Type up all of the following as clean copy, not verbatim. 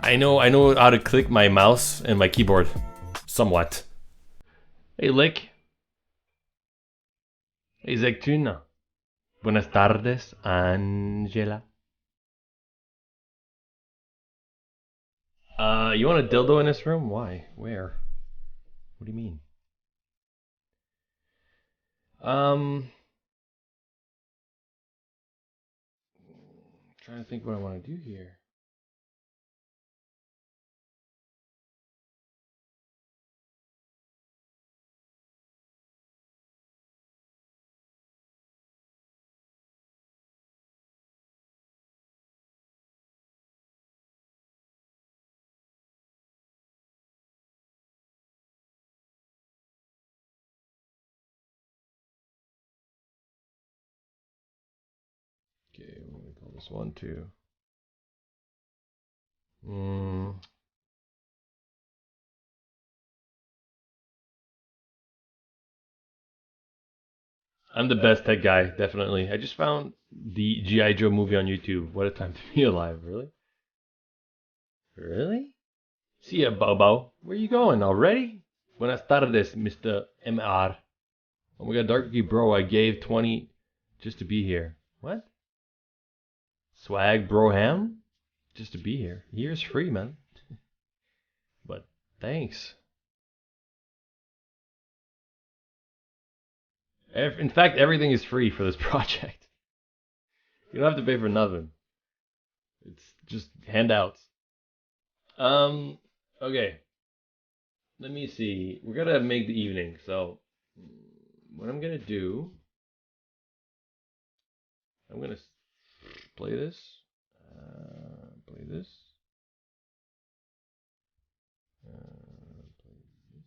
I know how to click my mouse and my keyboard. Somewhat. Hey, Lick. Hey, Zectune. Buenas tardes, Angela. You want a dildo in this room? Why? Where? What do you mean? Trying to think what I want to do here. Okay, I'm gonna call this 1, 2. I'm the best tech guy, definitely. I just found the G.I. Joe movie on YouTube. What a time to be alive, really? Really? See ya, Bobo. Where you going already? Buenas tardes, Mr. MR. Oh my god, Darky Bro, I gave 20 just to be here. What? Swag Broham? Just to be here. Year's free, man. But thanks. In fact, everything is free for this project. You don't have to pay for nothing. It's just handouts. Okay. Let me see. We're gonna make the evening, so what I'm gonna do, I'm gonna play this. Play this. Play this.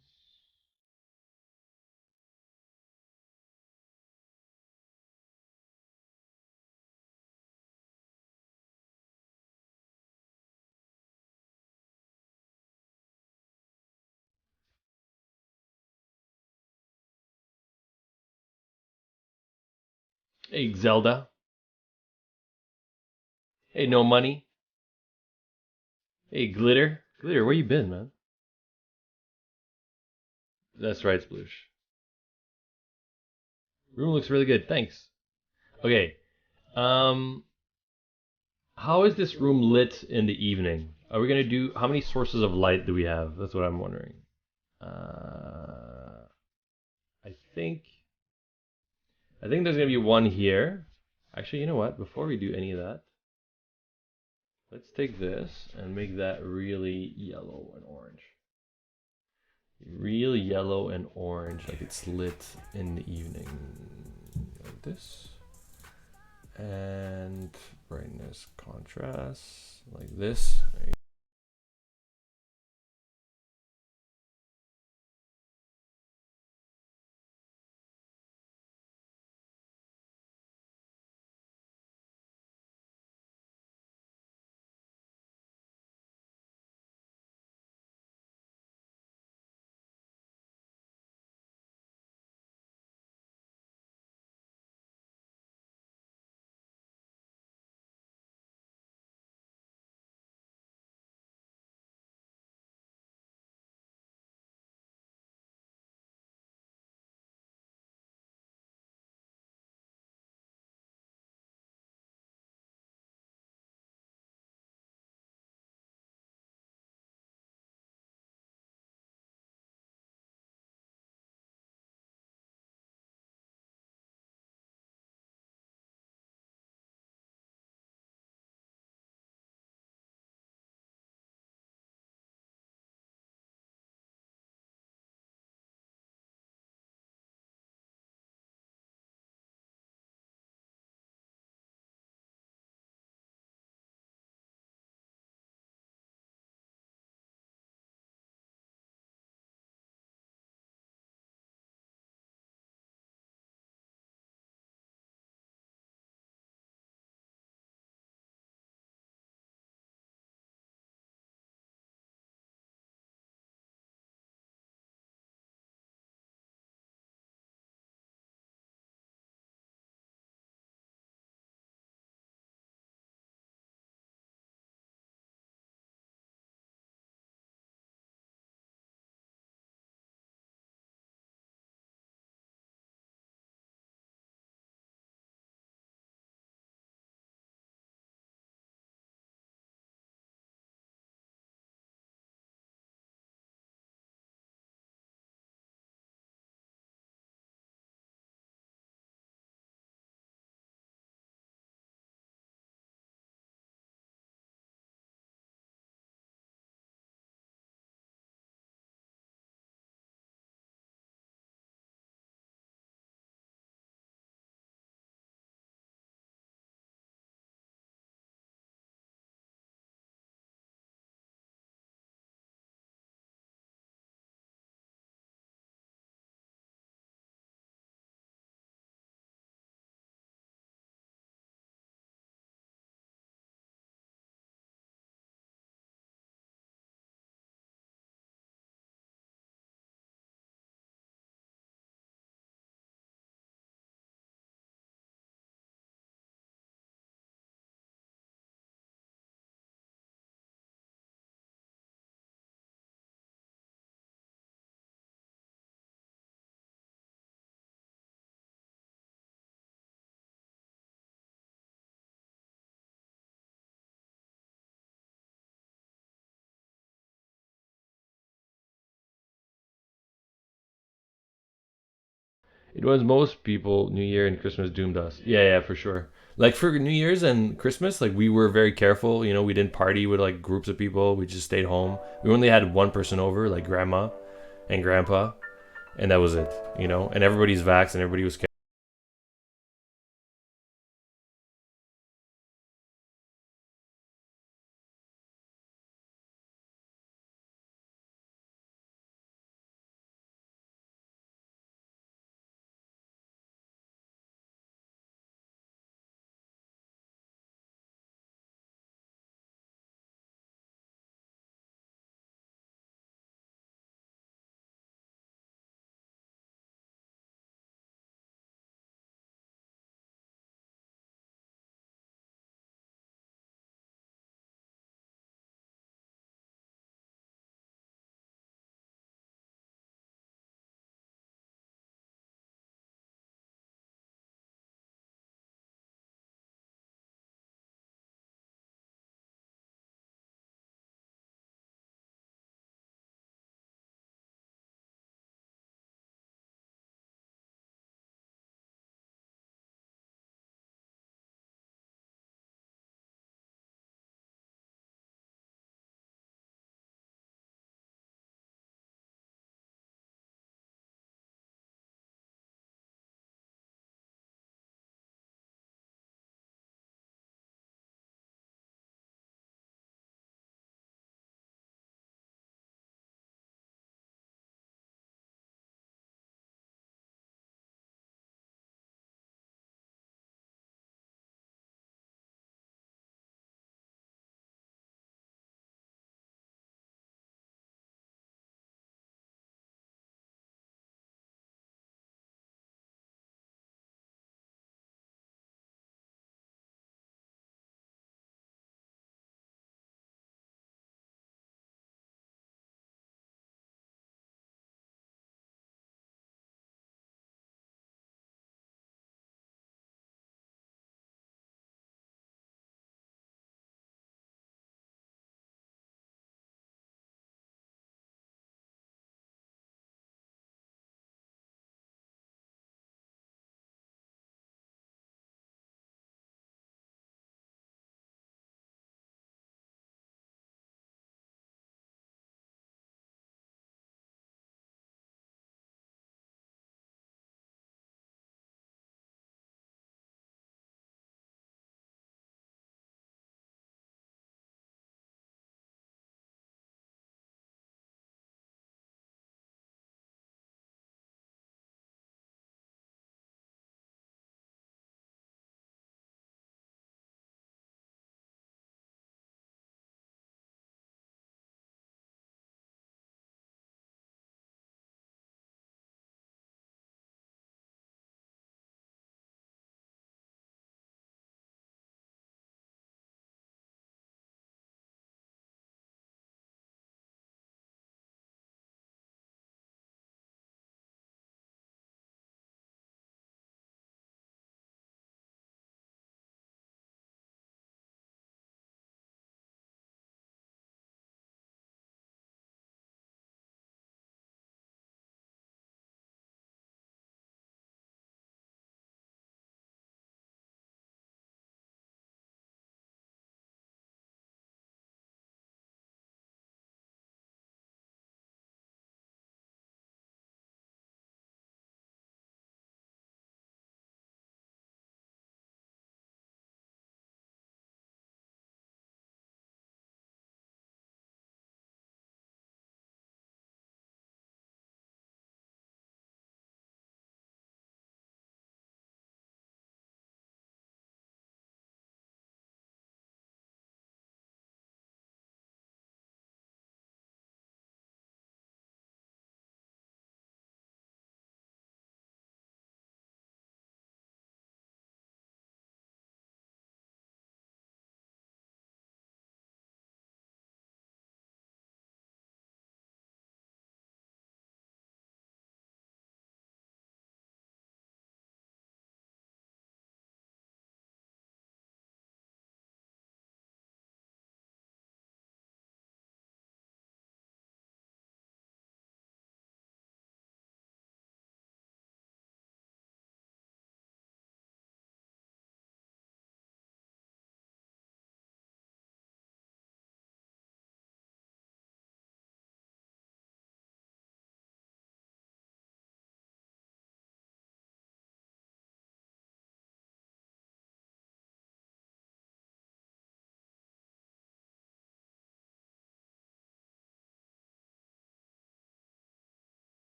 Hey, Zelda. Hey, no money. Hey, Glitter. Glitter, where you been, man? That's right, Sploosh. Room looks really good. Thanks. Okay. Um, how is this room lit in the evening? Are we gonna do? How many sources of light do we have? That's what I'm wondering. I think. I think there's gonna be one here. Actually, you know what? Before we do any of that, let's take this and make that really yellow and orange. Real yellow and orange, like it's lit in the evening. Like this. And brightness contrast, like this. It was most people. New Year and Christmas doomed us. Yeah, yeah, for sure. Like for New Year's and Christmas, like we were very careful. You know, we didn't party with like groups of people. We just stayed home. We only had one person over, like grandma and grandpa, and that was it. You know, and everybody's vaxxed and everybody was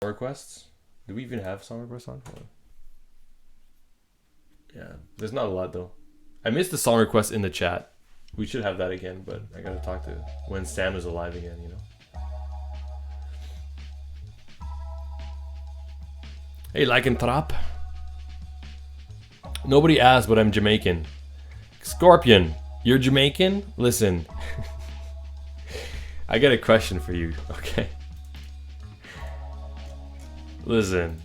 requests. Do we even have song requests on? Yeah, there's not a lot though. I missed the song request in the chat. We should have that again, but I gotta talk to when Sam is alive again, you know. Hey, Lycanthrope. Nobody asked, but I'm Jamaican. Scorpion, you're Jamaican? Listen. I got a question for you, okay? Listen.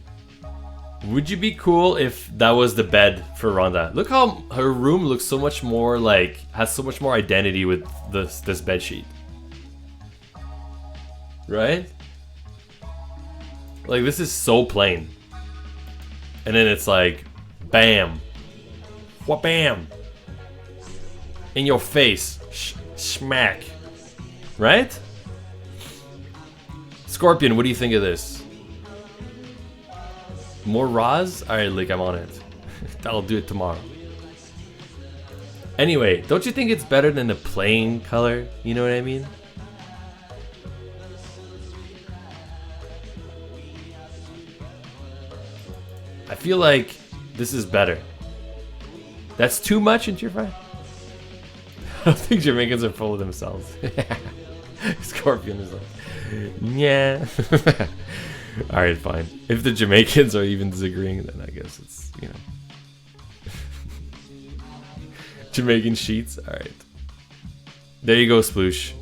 Would you be cool if that was the bed for Rhonda? Look how her room looks so much more like, has so much more identity with this bed sheet. Right? Like, this is so plain. And then it's like, bam. What bam? In your face. Smack. Right? Scorpion, what do you think of this? More Roz? Alright, Lick, I'm on it. I'll do it tomorrow. Anyway, don't you think it's better than the plain color? You know what I mean? I feel like this is better. That's too much into your friend? I don't think Jamaicans are full of themselves. Scorpion is like, yeah. Alright, fine. If the Jamaicans are even disagreeing, then I guess it's, you know. Jamaican sheets? Alright. There you go, Sploosh.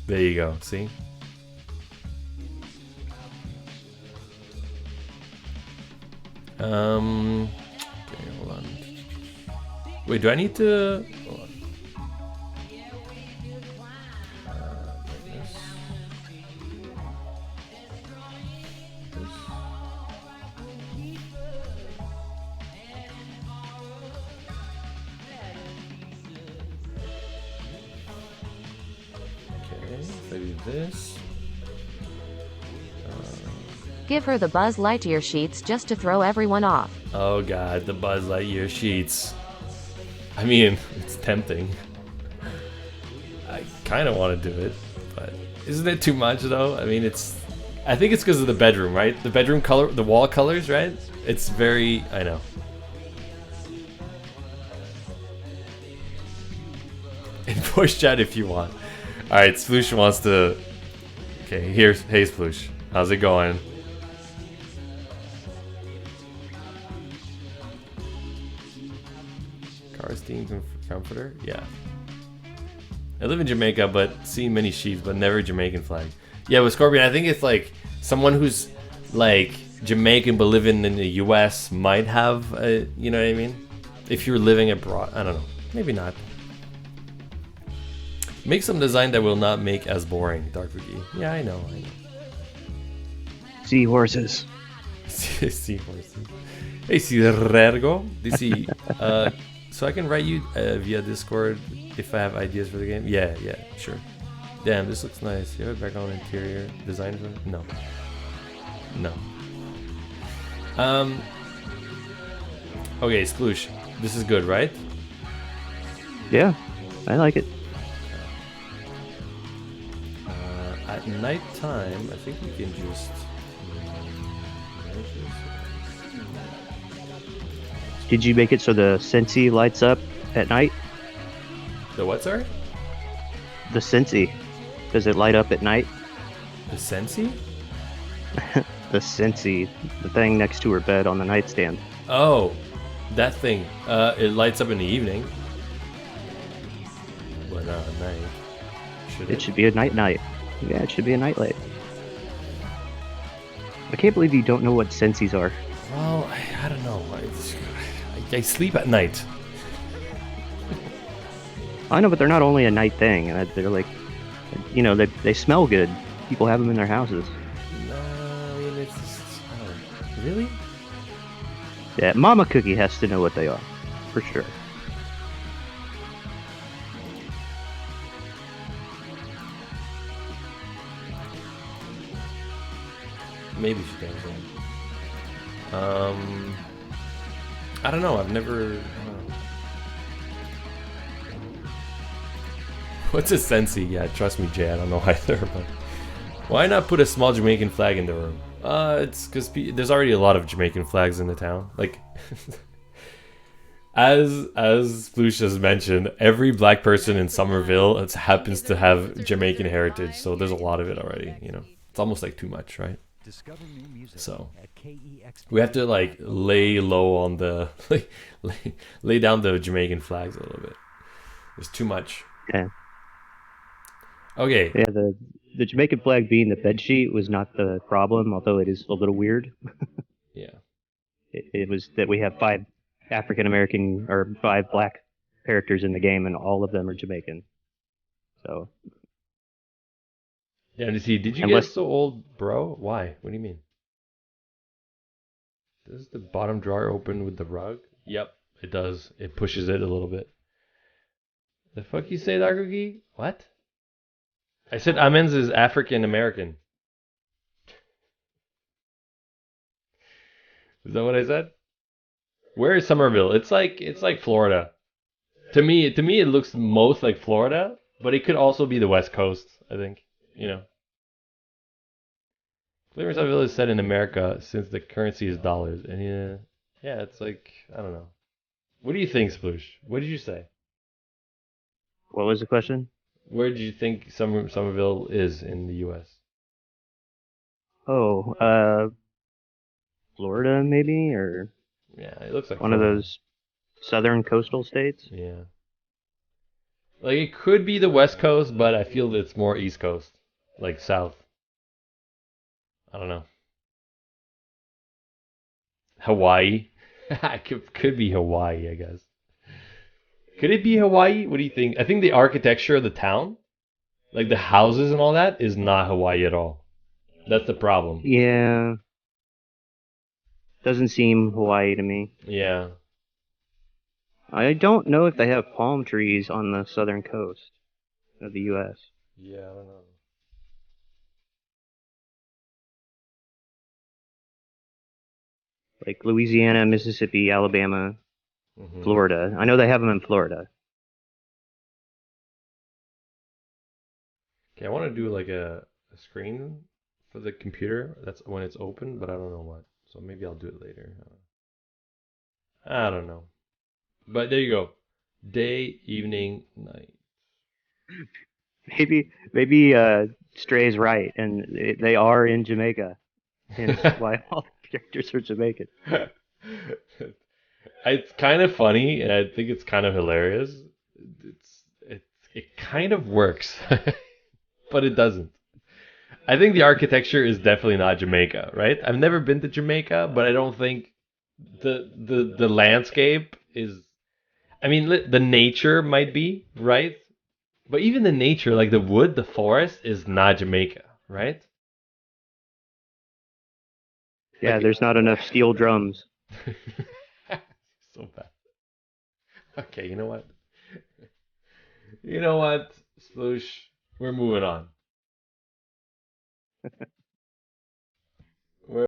There you go, see? Okay, hold on. Wait, do I need to... Hold on. This. Give her the Buzz Lightyear sheets just to throw everyone off. Oh god, the Buzz Lightyear sheets. I mean, it's tempting. I kind of want to do it, but isn't it too much though? I mean, I think it's because of the bedroom, right? The bedroom color, the wall colors, right? It's very, I know. In voice chat if you want. Alright, Sploosh wants to... Okay, here's... Hey, Sploosh. How's it going? Karstein's comforter? Yeah. I live in Jamaica, but see many sheets, but never Jamaican flag. Yeah, with Scorpion, I think it's like... Someone who's, like, Jamaican but living in the US might have a... You know what I mean? If you're living abroad... I don't know. Maybe not. Make some design that will not make as boring, Dark Wiki. Yeah, I know. Seahorses. Seahorses. Hey, Sirergo. So I can write you via Discord if I have ideas for the game? Yeah, sure. Damn, this looks nice. You have a background interior design? No. Okay, Sploosh. This is good, right? Yeah, I like it. At night time, I think we can just... Did you make it so the Sensi lights up at night? The what, sorry? The Sensi. Does it light up at night? The Sensi? The Sensi. The thing next to her bed on the nightstand. Oh, that thing. It lights up in the evening. But not at night. It should be a night. Yeah, it should be a nightlight. I can't believe you don't know what Sensis are. Well, I don't know. I sleep at night. I know, but they're not only a night thing. They're like, you know, they smell good. People have them in their houses. No, I mean, it's just... Oh, really? Yeah, Mama Cookie has to know what they are. For sure. Maybe she does. I don't know. I've never. What's a Sensi? Yeah, trust me, Jay. I don't know either. But Why not put a small Jamaican flag in the room? It's because there's already a lot of Jamaican flags in the town. Like, as Sploosh has mentioned, every black person in Somerville happens to have Jamaican heritage, so there's a lot of it already. You know, it's almost like too much, right? So we have to like lay low on the lay down the Jamaican flags a little bit. There's too much. Yeah. Okay. Yeah, the Jamaican flag being the bed sheet was not the problem, although it is a little weird. Yeah. It was that we have 5 African American or 5 black characters in the game, and all of them are Jamaican. So. Yeah, and see, did you Unless, get so old, bro? Why? What do you mean? Does the bottom drawer open with the rug? Yep, it does. It pushes it a little bit. The fuck you say, Dark Cookie? What? I said Amens is African American. Is that what I said? Where is Somerville? It's like Florida. To me, it looks most like Florida, but it could also be the West Coast. I think, you know. Somerville is set in America since the currency is dollars, and yeah, it's like I don't know. What do you think, Sploosh? What did you say? what was the question? Where do you think Somerville is in the U.S.? Oh, Florida maybe, or Yeah, it looks like one of Florida. those southern coastal states. Yeah. Like it could be the West Coast, but I feel that it's more East Coast, like South. I don't know. Hawaii. could be Hawaii, I guess. Could it be Hawaii? What do you think? I think the architecture of the town, like the houses and all that, is not Hawaii at all. That's the problem. Yeah, doesn't seem Hawaii to me. Yeah. I don't know if they have palm trees on the southern coast of the U.S. Yeah, I don't know. Like Louisiana, Mississippi, Alabama, Hmm. Florida. I know they have them in Florida. Okay, I want to do like a screen for the computer. That's when it's open, but I don't know what. So maybe I'll do it later. I don't know. But there you go. Day, evening, night. Maybe Stray's right, and they are in Jamaica. Hence why all the characters are Jamaican. It's kind of funny, and I think it's kind of hilarious. It kind of works, but it doesn't. I think the architecture is definitely not Jamaica, right? I've never been to Jamaica, but I don't think the landscape is. I mean, the nature might be right, but even the nature, like the wood, the forest, is not Jamaica, right? Yeah, Like, there's not enough steel drums. so bad. Okay, you know what? You know what, Sploosh? We're moving on. We're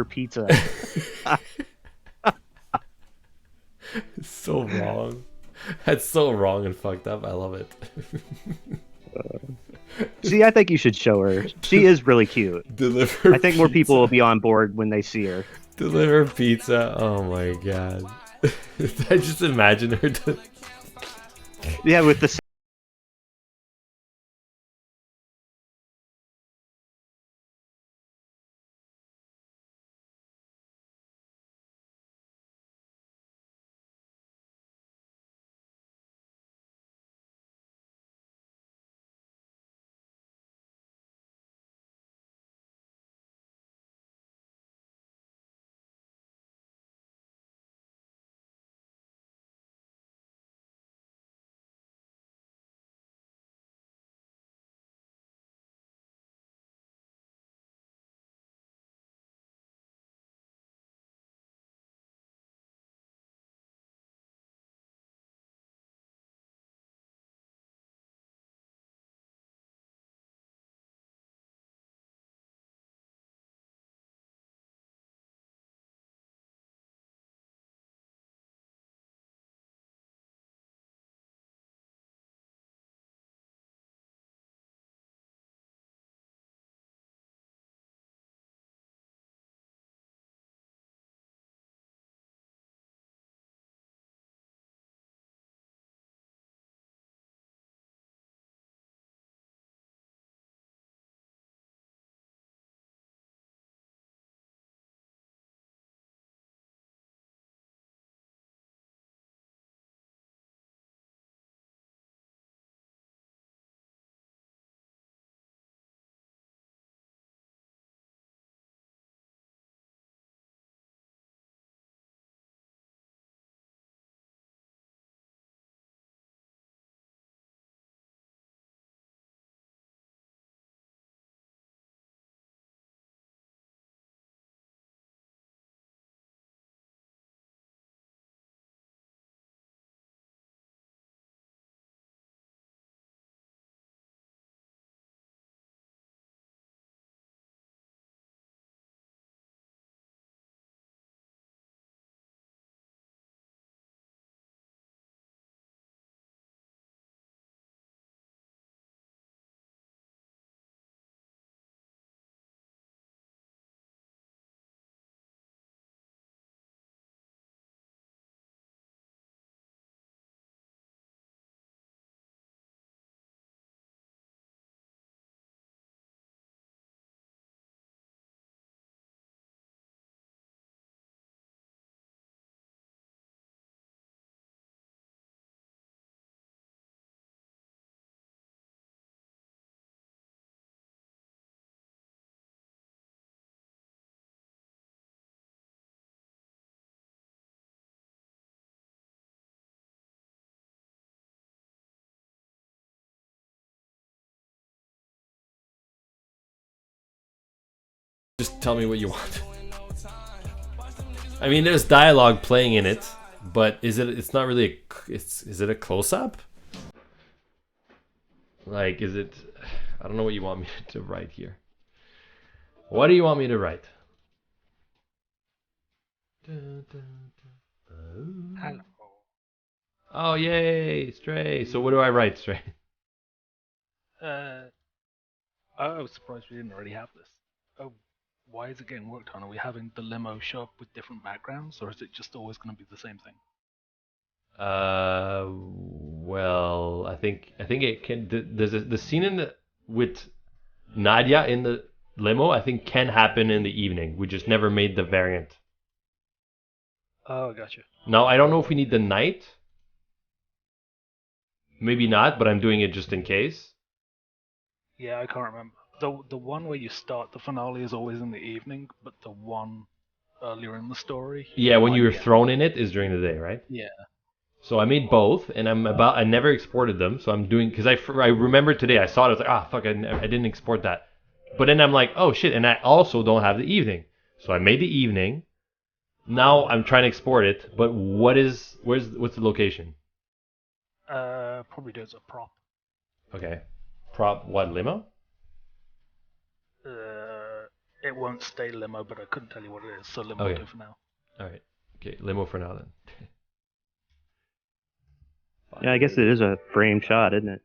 pizza. It's so wrong. That's so wrong and fucked up. I love it. See, I think you should show her. She is really cute. Deliver I think more people will pizza. be on board when they see her. Deliver pizza. Oh my god. I just imagine her. Yeah, with the Just tell me what you want. I mean, there's dialogue playing in it, but is it? It's not really. Is it a close-up? Like, is it? I don't know what you want me to write here. What do you want me to write? Hello. Oh, yay, Stray. So what do I write, Stray? I was surprised we didn't already have this. Oh, why is it getting worked on? Are we having the limo show up with different backgrounds, or is it just always going to be the same thing? Well, I think it can. There's the scene with Nadia in the limo. I think can happen in the evening. We just never made the variant. Oh, gotcha. Now I don't know if we need the night. Maybe not, but I'm doing it just in case. Yeah, I can't remember. The one where you start the finale is always in the evening, but the one earlier in the story. Yeah, when might you were be at- thrown in it is during the day, right? Yeah. So I made both, and I never exported them, so I'm doing because I remember today I saw it. I was like, ah, fuck, I didn't export that. But then I'm like, oh shit, and I also don't have the evening, so I made the evening. Now I'm trying to export it, but what's the location? Probably do it as a prop. Okay, prop what limo? It won't stay limo, but I couldn't tell you what it is, so limo Okay. will do for now. All right. Okay, limo for now then. Yeah, I guess it is a frame shot, isn't it?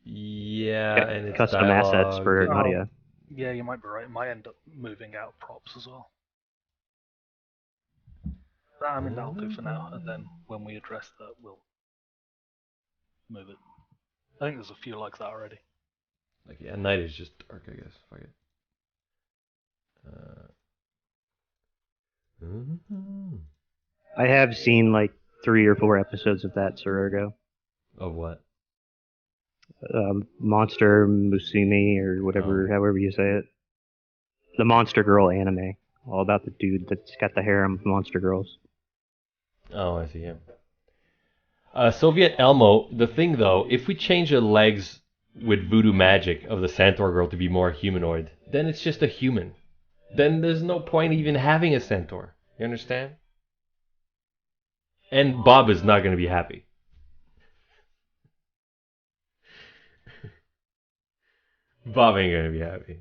Yeah, Got and it's custom assets dialogue. for and- Nadia. Yeah, you might be right. It might end up moving out props as well. But, I mean, that'll do for now, and then when we address that, we'll move it. I think there's a few like that already. Like, yeah, night is just dark, I guess. Fuck it. I have seen like 3 or 4 episodes of that Sororgo. Of what? Monster Musume or whatever, however you say it. The Monster Girl anime. All about the dude that's got the harem of monster girls. Oh, I see him. Soviet Elmo, the thing though, if we change the legs with voodoo magic of the Centaur girl to be more humanoid, then it's just a human. Then there's no point even having a Centaur. You understand? And Bob is not going to be happy. Bob ain't going to be happy.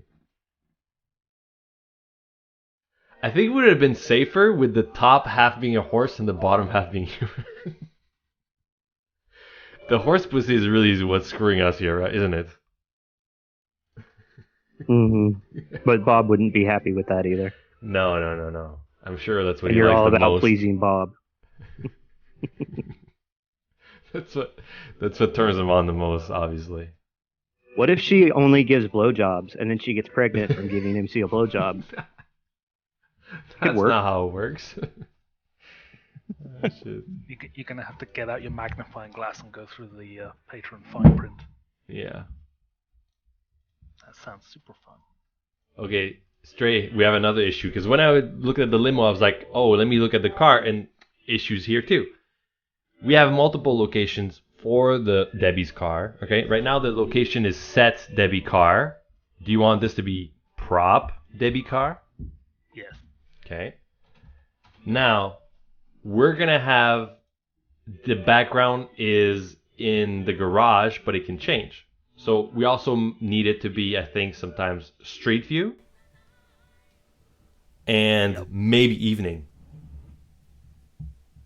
I think it would have been safer with the top half being a horse and the bottom half being human. The horse pussy is really what's screwing us here, right? Isn't it? But Bob wouldn't be happy with that either. No. I'm sure that's what And he you're likes all the about most. pleasing Bob. That's what turns him on the most, obviously. What if she only gives blowjobs and then she gets pregnant from giving him seal blowjobs? That's work. not how it works. Oh, shit. You're going to have to get out your magnifying glass and go through the patron fine print. Yeah. That sounds super fun. Okay, Stray, we have another issue. Because when I would look at the limo, I was like, oh, let me look at the car. And issues here, too. We have multiple locations for the Debbie's car. Okay, right now the location is set Debbie car. Do you want this to be prop Debbie car? Yes. Okay. Now, we're going to have the background is in the garage, but it can change. So we also need it to be, I think, sometimes street view and maybe evening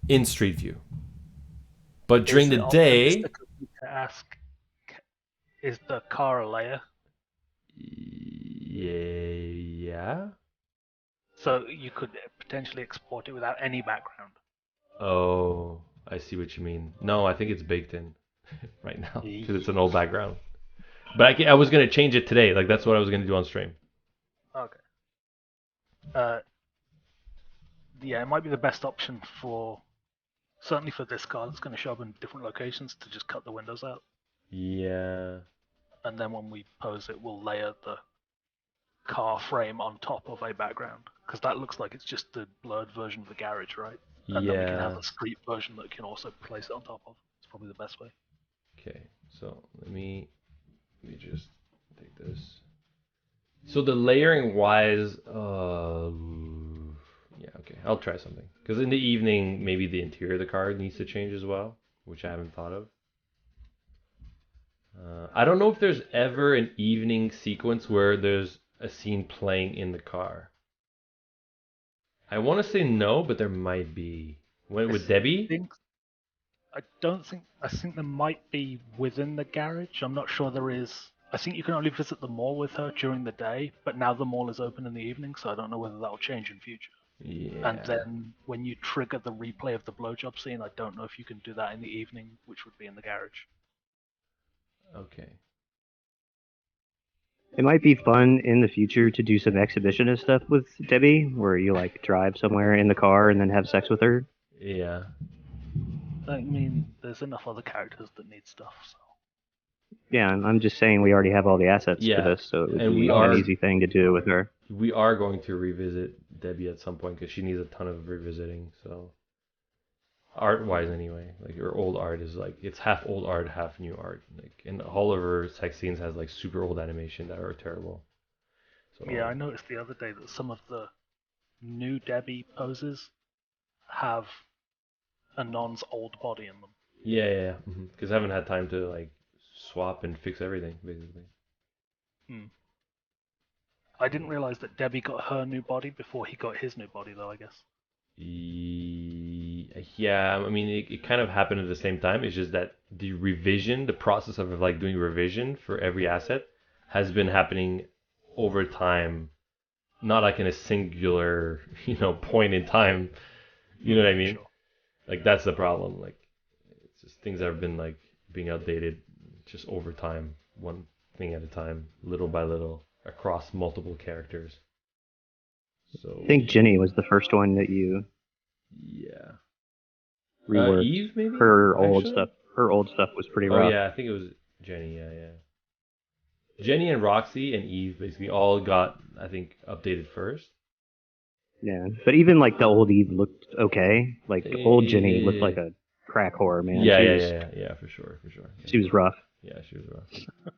in street view. But during the day, To ask, is the car a layer? yeah. So you could potentially export it without any background. Oh, I see what you mean. No, I think it's baked in right now because it's an old background. But I was gonna change it today. Like that's what I was gonna do on stream. Okay. Yeah, it might be the best option certainly for this car that's going to show up in different locations to just cut the windows out. Yeah. And then when we pose it, we'll layer the car frame on top of a background. Because that looks like it's just the blurred version of the garage, right? And then we can have Yeah. a street version that can also place it on top of. It's probably the best way. Okay. So let me just take this. So the layering wise, yeah, okay. I'll try something. Because in the evening, maybe the interior of the car needs to change as well, which I haven't thought of. I don't know if there's ever an evening sequence where there's a scene playing in the car. I want to say no, but there might be. With Debbie? I think there might be within the garage. I'm not sure there is. I think you can only visit the mall with her during the day, but now the mall is open in the evening, so I don't know whether that'll change in future. Yeah. And then when you trigger the replay of the blowjob scene, I don't know if you can do that in the evening, which would be in the garage. Okay. It might be fun in the future to do some exhibitionist stuff with Debbie, where you like drive somewhere in the car and then have sex with her. Yeah. I mean, there's enough other characters that need stuff, so. Yeah, I'm just saying we already have all the assets for this, so it would be an easy thing to do with her. We are going to revisit Debbie at some point because she needs a ton of revisiting. So, art-wise, anyway, like her old art is like it's half old art, half new art. Like, and all of her sex scenes has like super old animation that are terrible. So, Yeah, I noticed the other day that some of the new Debbie poses have Anon's old body in them. Yeah. Because I haven't had time to like swap and fix everything, basically. I didn't realize that Debbie got her new body before he got his new body, though, I guess. Yeah, I mean, it kind of happened at the same time. It's just that the process of like doing revision for every asset has been happening over time, not like in a singular, point in time. You know what I mean? Sure. Like that's the problem. Like it's just things that have been like being outdated just over time, one thing at a time, little by little, across multiple characters. So I think Jenny was the first one that you yeah. reworked. Eve maybe? Her old Actually? stuff. Her old stuff was pretty Oh rough. yeah, I think it was Jenny. Yeah. Jenny and Roxy and Eve basically all got, I think, updated first. Yeah, but even like the old Eve looked okay. Like old Jenny looked like a crack whore, man. Yeah, for sure. She was rough. Yeah, she was rough.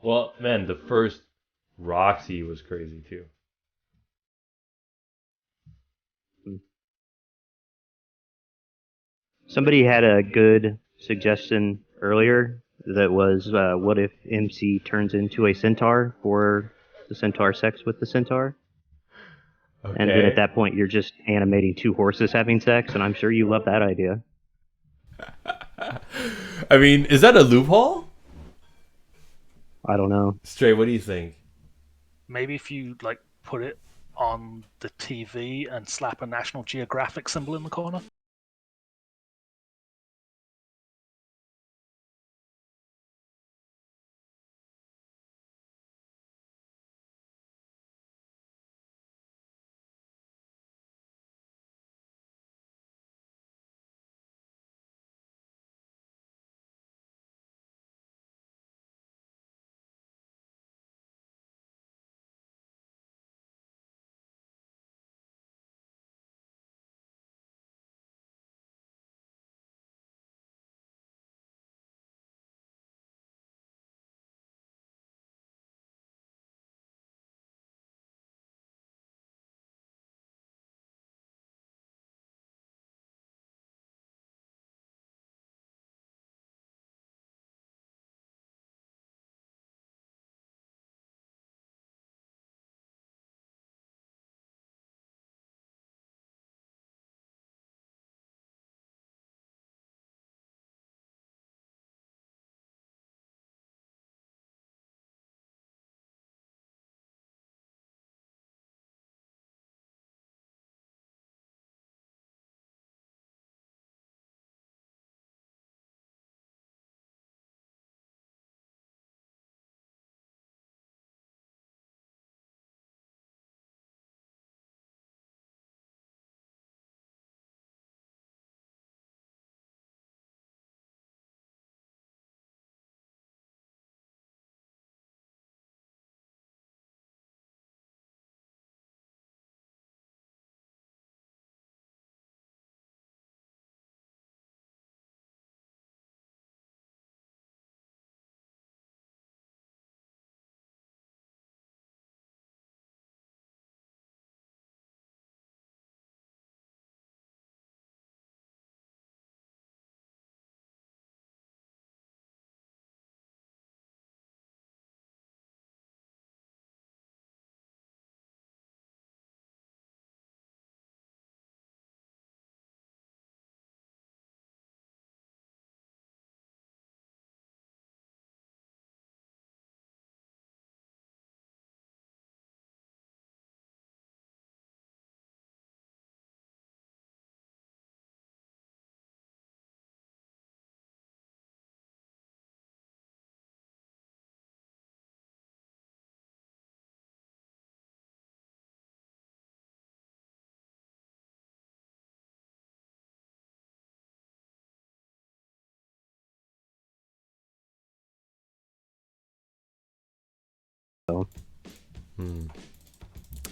Well, man, the first Roxy was crazy too. Somebody had a good suggestion earlier that was, what if MC turns into a centaur for the centaur sex with the centaur? Okay. And then at that point, you're just animating two horses having sex, and I'm sure you love that idea. I mean, is that a loophole? I don't know. Stray, what do you think? Maybe if you like put it on the TV and slap a National Geographic symbol in the corner.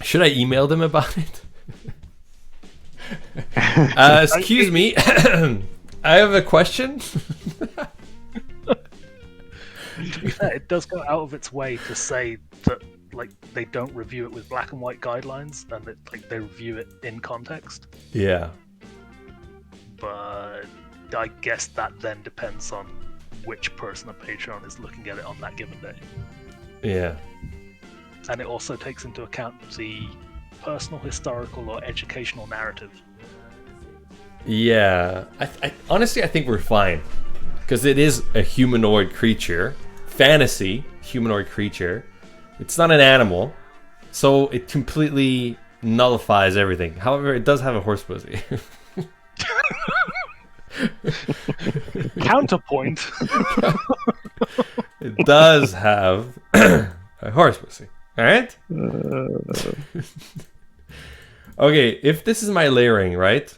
Should I email them about it? Excuse me. I have a question. To be fair, it does go out of its way to say that like they don't review it with black and white guidelines and that like they review it in context. Yeah. But I guess that then depends on which person on Patreon is looking at it on that given day. Yeah. and it also takes into account the personal, historical, or educational narrative. Yeah, I honestly I think we're fine, because it is a humanoid creature, fantasy humanoid creature. It's not an animal, so it completely nullifies everything. However, it does have a horse pussy. Counterpoint. It does have a horse pussy. All right. Okay, if this is my layering, right,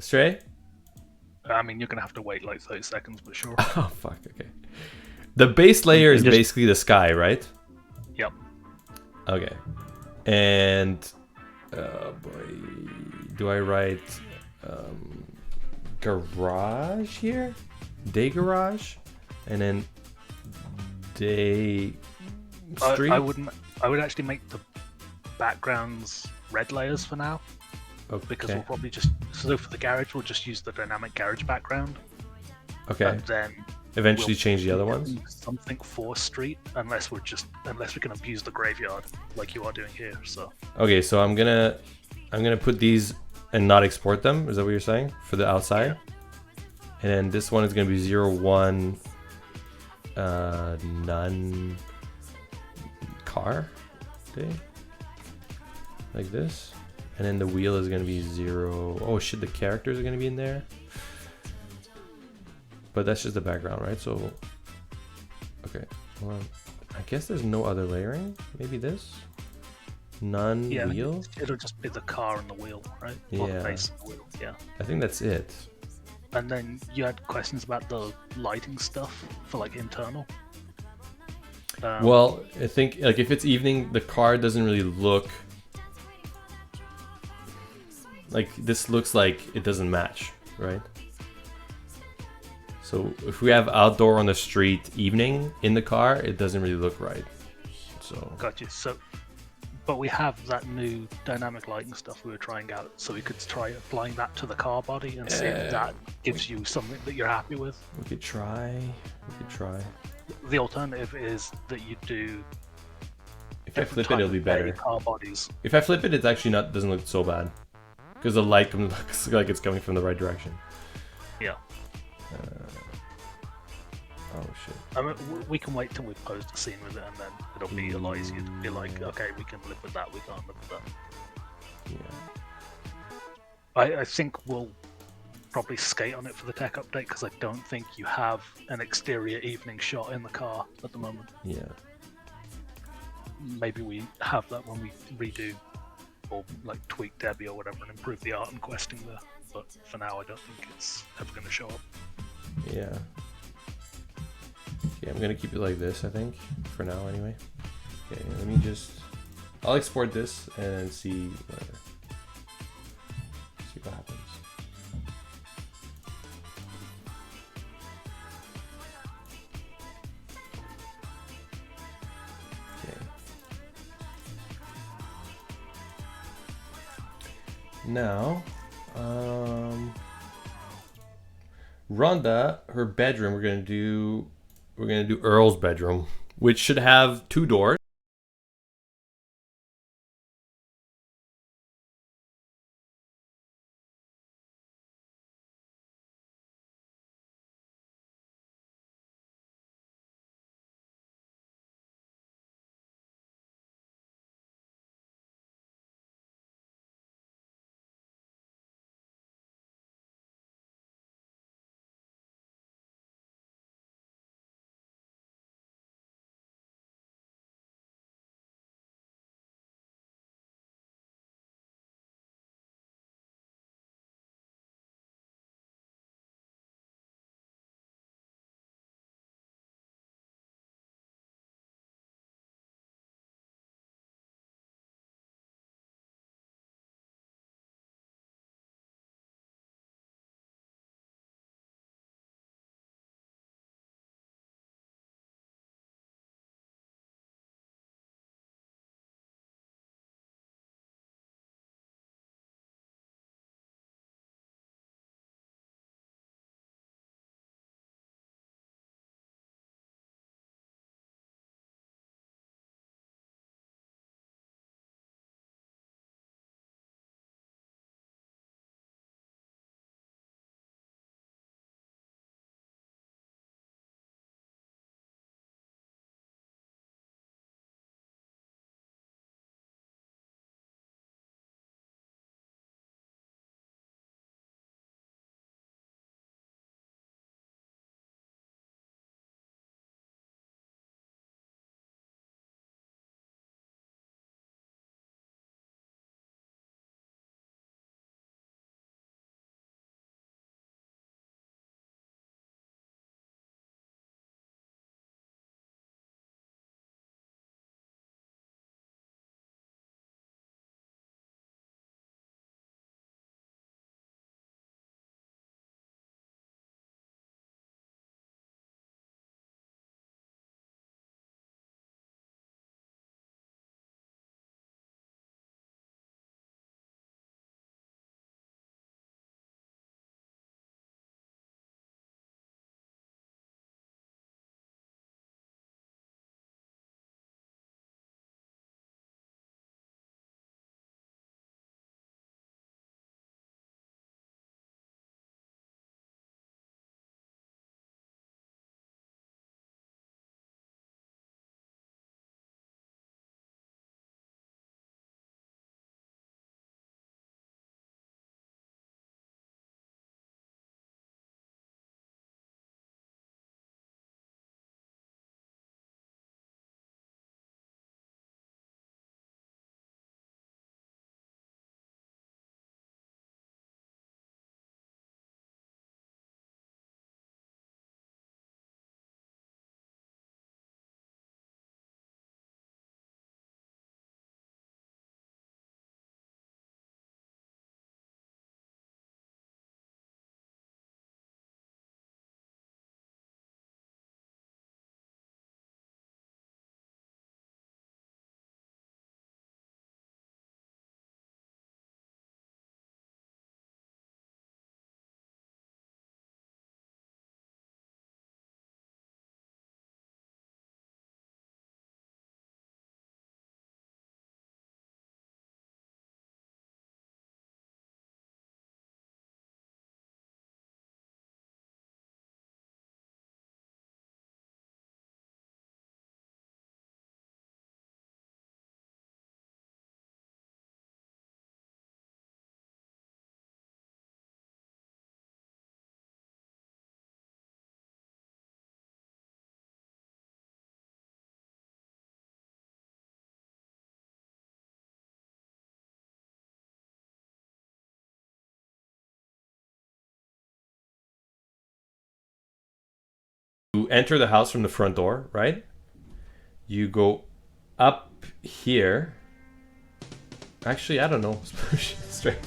Stray? I mean, you're gonna have to wait like 30 seconds, but sure. Oh fuck. Okay. The base layer is basically the sky, right? Yep. Okay. And boy, do I write garage here? Day garage, and then day street. I wouldn't. I would actually make the backgrounds red layers for now, because we'll probably just for the garage we'll just use the dynamic garage background. Okay. And then eventually change the other ones. Something for street, unless we can abuse the graveyard like you are doing here. So. Okay, so I'm gonna put these and not export them. Is that what you're saying for the outside? Yeah. And then this one is gonna be 0, 1, none car day, like this. And then the wheel is gonna be 0. Oh shit, the characters are gonna be in there. But that's just the background, right? So, okay, hold on. I guess there's no other layering. Maybe this? None wheel? It'll just be the car and the wheel, right? Yeah. Or the base and the wheel, yeah. I think that's it. And then you had questions about the lighting stuff for like internal. Well, I think like if it's evening, the car doesn't really look like this. Looks like it doesn't match, right? So if we have outdoor on the street evening in the car, it doesn't really look right. So got you. So, but we have that new dynamic lighting stuff we were trying out, so we could try applying that to the car body and see if that gives you something that you're happy with. We could try. The alternative is that you do. If I flip it, it'll be better. Car bodies. If I flip it, it's actually doesn't look so bad, because the light looks like it's coming from the right direction. Yeah. Oh shit. I mean, we can wait till we post a scene with it, and then it'll be a lot easier to be like, okay, we can live with that, we can't live with that. Yeah. I think we'll probably skate on it for the tech update, because I don't think you have an exterior evening shot in the car at the moment. Yeah. Maybe we have that when we redo or like tweak Debbie or whatever and improve the art and questing there. But for now, I don't think it's ever going to show up. Yeah. Okay, I'm gonna keep it like this, I think, for now anyway. Okay, let me just... I'll export this and see whatever. See what happens. Okay. Now, Rhonda, her bedroom, we're gonna do Earl's bedroom, which should have 2 doors. you enter the house from the front door, right? You go up here. Actually, I don't know. Straight.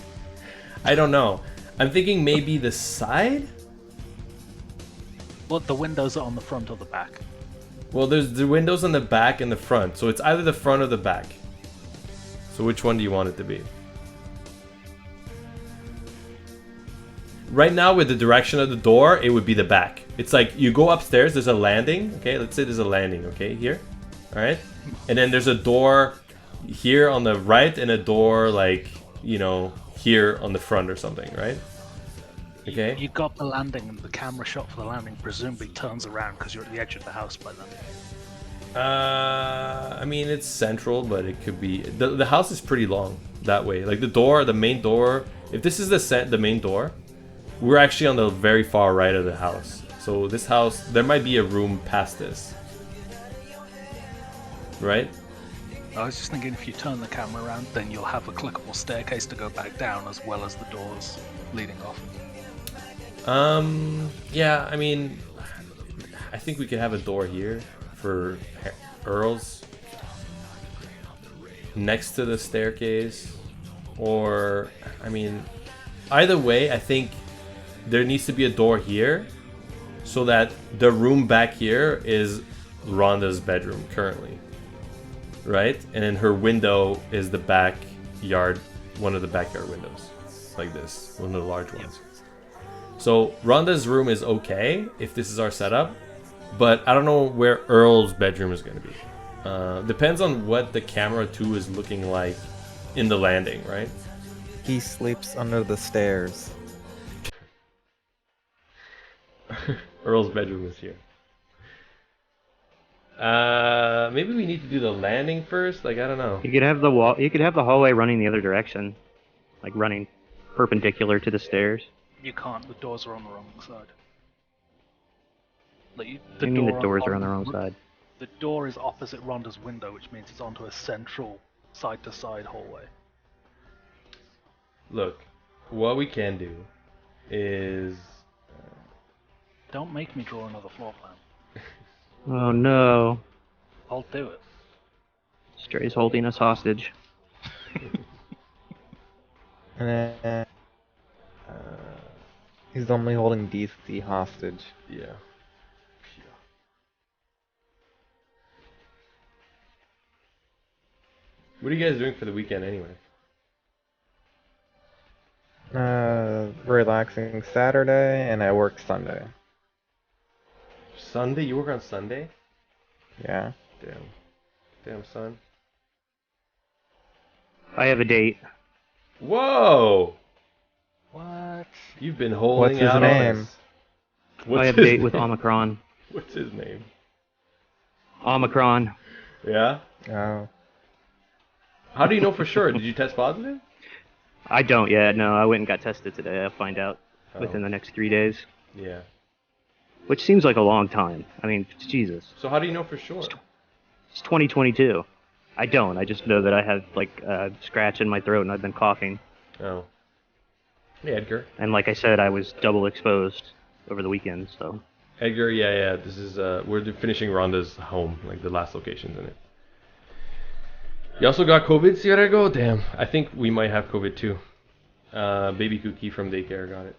I don't know. I'm thinking maybe the side? Well, the windows are on the front or the back. Well, there's the windows on the back and the front. So it's either the front or the back. So which one do you want it to be? Right now, with the direction of the door, it would be the back. It's like you go upstairs, there's a landing. Okay, let's say there's a landing, okay, here. All right. And then there's a door here on the right and a door like, you know, here on the front or something, right? Okay. You got the landing, and the camera shot for the landing presumably turns around because you're at the edge of the house by then. I mean, it's central, but it could be... The house is pretty long that way. Like the door, the main door... If this is the main door, we're actually on the very far right of the house. So this house, there might be a room past this. Right? I was just thinking if you turn the camera around, then you'll have a clickable staircase to go back down as well as the doors leading off. Yeah, I mean... I think we could have a door here for Earls next to the staircase, or I mean, either way, I think there needs to be a door here so that the room back here is Rhonda's bedroom currently, right? And then her window is the backyard, one of the backyard windows, like this, one of the large ones. So Rhonda's room is okay if this is our setup. But I don't know where Earl's bedroom is going to be. Depends on what the camera 2 is looking like in the landing, right? He sleeps under the stairs. Earl's bedroom is here. Maybe we need to do the landing first. Like, I don't know. You could have the wall. You could have the hallway running the other direction, like running perpendicular to the stairs. You can't. The doors are on the wrong side. Like, I mean, the doors are on the wrong side. The door is opposite Rhonda's window, which means it's onto a central side-to-side hallway. Look, what we can do is... Don't make me draw another floor plan. Oh no. I'll do it. Stray's holding us hostage. And then, he's only holding DC hostage. Yeah. What are you guys doing for the weekend anyway? Relaxing Saturday, and I work Sunday. Sunday? You work on Sunday? Yeah. Damn, son. I have a date. Whoa! What? You've been holding What's his out name? on this. What's I have a his date with name? Omicron. What's his name? Omicron. Yeah? Oh. How do you know for sure? Did you test positive? I don't yet. No, I went and got tested today. I'll find out within the next 3 days. Yeah. Which seems like a long time. I mean, Jesus. So how do you know for sure? It's 2022. I don't. I just know that I have, like, a scratch in my throat and I've been coughing. Oh. Hey, Edgar. And like I said, I was double exposed over the weekend, so... Edgar, yeah. This is, we're finishing Rhonda's home, like the last locations in it. You also got COVID, so you gotta go? Damn. I think we might have COVID too. Baby Cookie from daycare got it.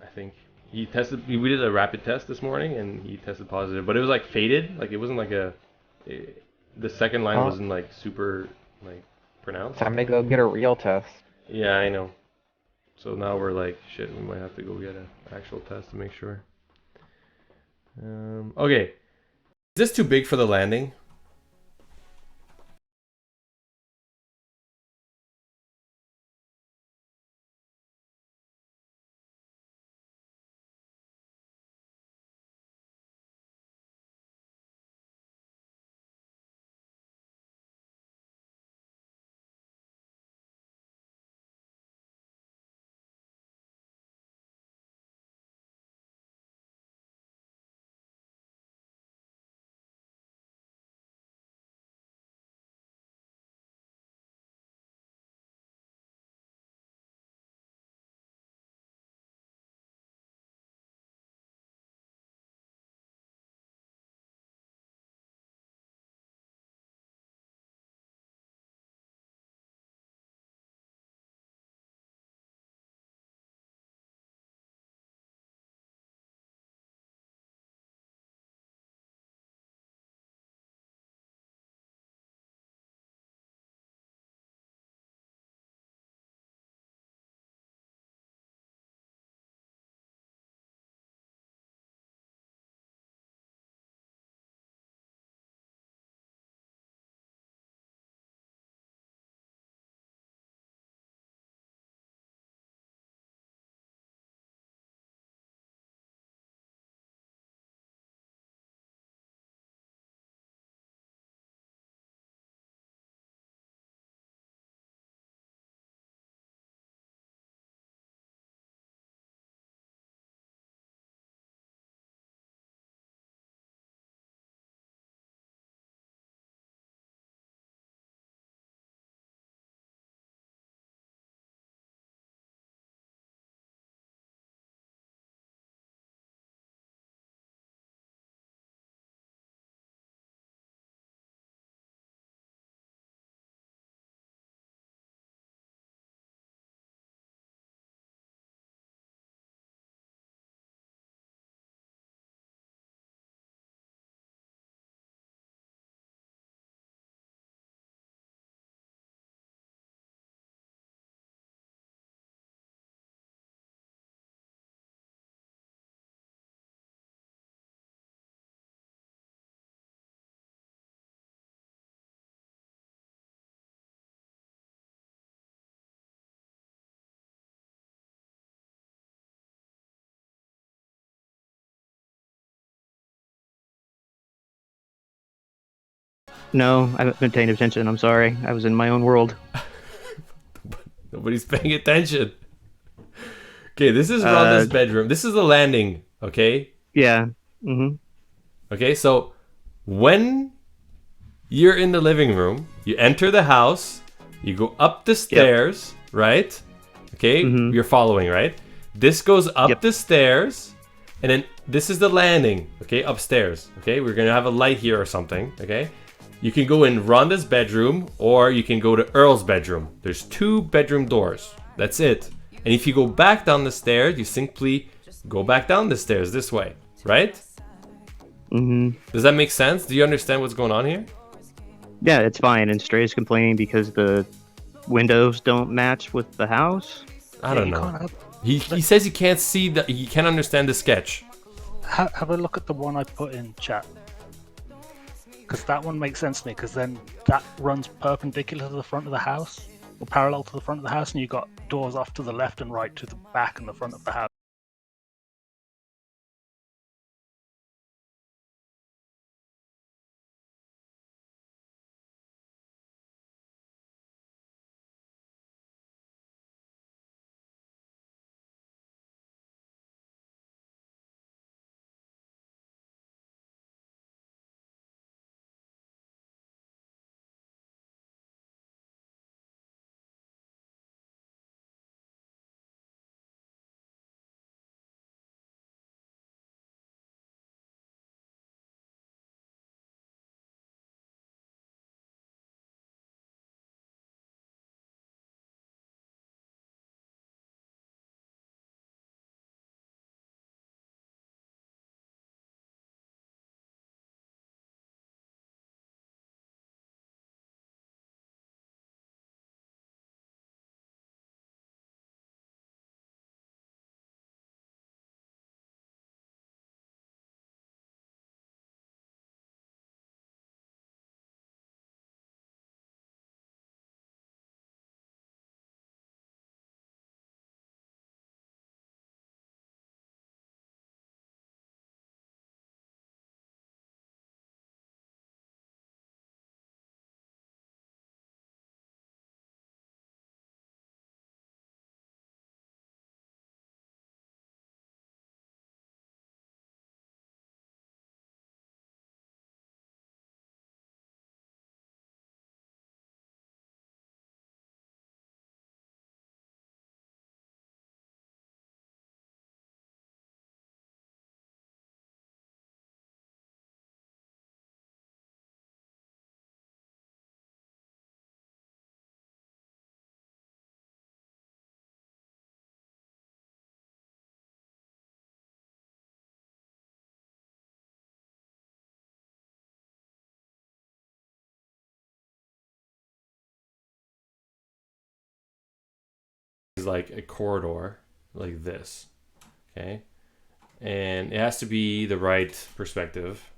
I think. He tested, we did a rapid test this morning and he tested positive, but it was like faded. Like it wasn't like the second line wasn't like super, like, pronounced. Time to go get a real test. Yeah, I know. So now we're like, shit, we might have to go get an actual test to make sure. Okay. Is this too big for the landing? No, I haven't been paying attention. I'm sorry. I was in my own world. Nobody's paying attention. Okay, this is Uh, Rhonda's bedroom. This is the landing, okay? yeah. Mm-hmm. Okay, so when you're in the living room, you enter the house, you go up the Yep. stairs, right? Okay, Mhm. you're following, right? This goes up Yep. the stairs, and then this is the landing, okay, upstairs. Okay, we're gonna have a light here or something, okay? You can go in Rhonda's bedroom, or you can go to Earl's bedroom. There's 2 bedroom doors. That's it. And if you go back down the stairs, you simply go back down the stairs this way, right? Mm-hmm. Does that make sense? Do you understand what's going on here? Yeah, it's fine. And Stray's complaining because the windows don't match with the house. I Yeah, don't you know. can't have. He says he can't see that, he can't understand the sketch. Have a look at the one I put in chat. Because that one makes sense to me, because then that runs perpendicular to the front of the house, or parallel to the front of the house, and you've got doors off to the left and right to the back and the front of the house. It's like a corridor like this, okay? And it has to be the right perspective.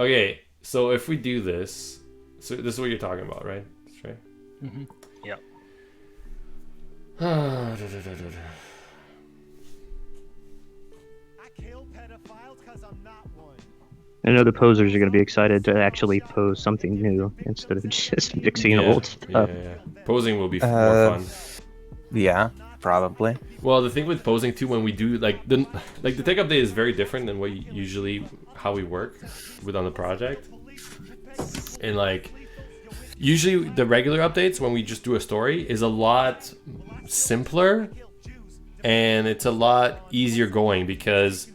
Okay, so if we do this, so this is what you're talking about, right? That's right. Mm-hmm. Yeah. I know the posers are going to be excited to actually pose something new instead of just mixing old stuff. Yeah. Posing will be more Uh, fun. Yeah, probably. Well, the thing with posing too, when we do like the tech update is very different than what usually how we work with on the project, and like usually the regular updates when we just do a story is a lot simpler and it's a lot easier going because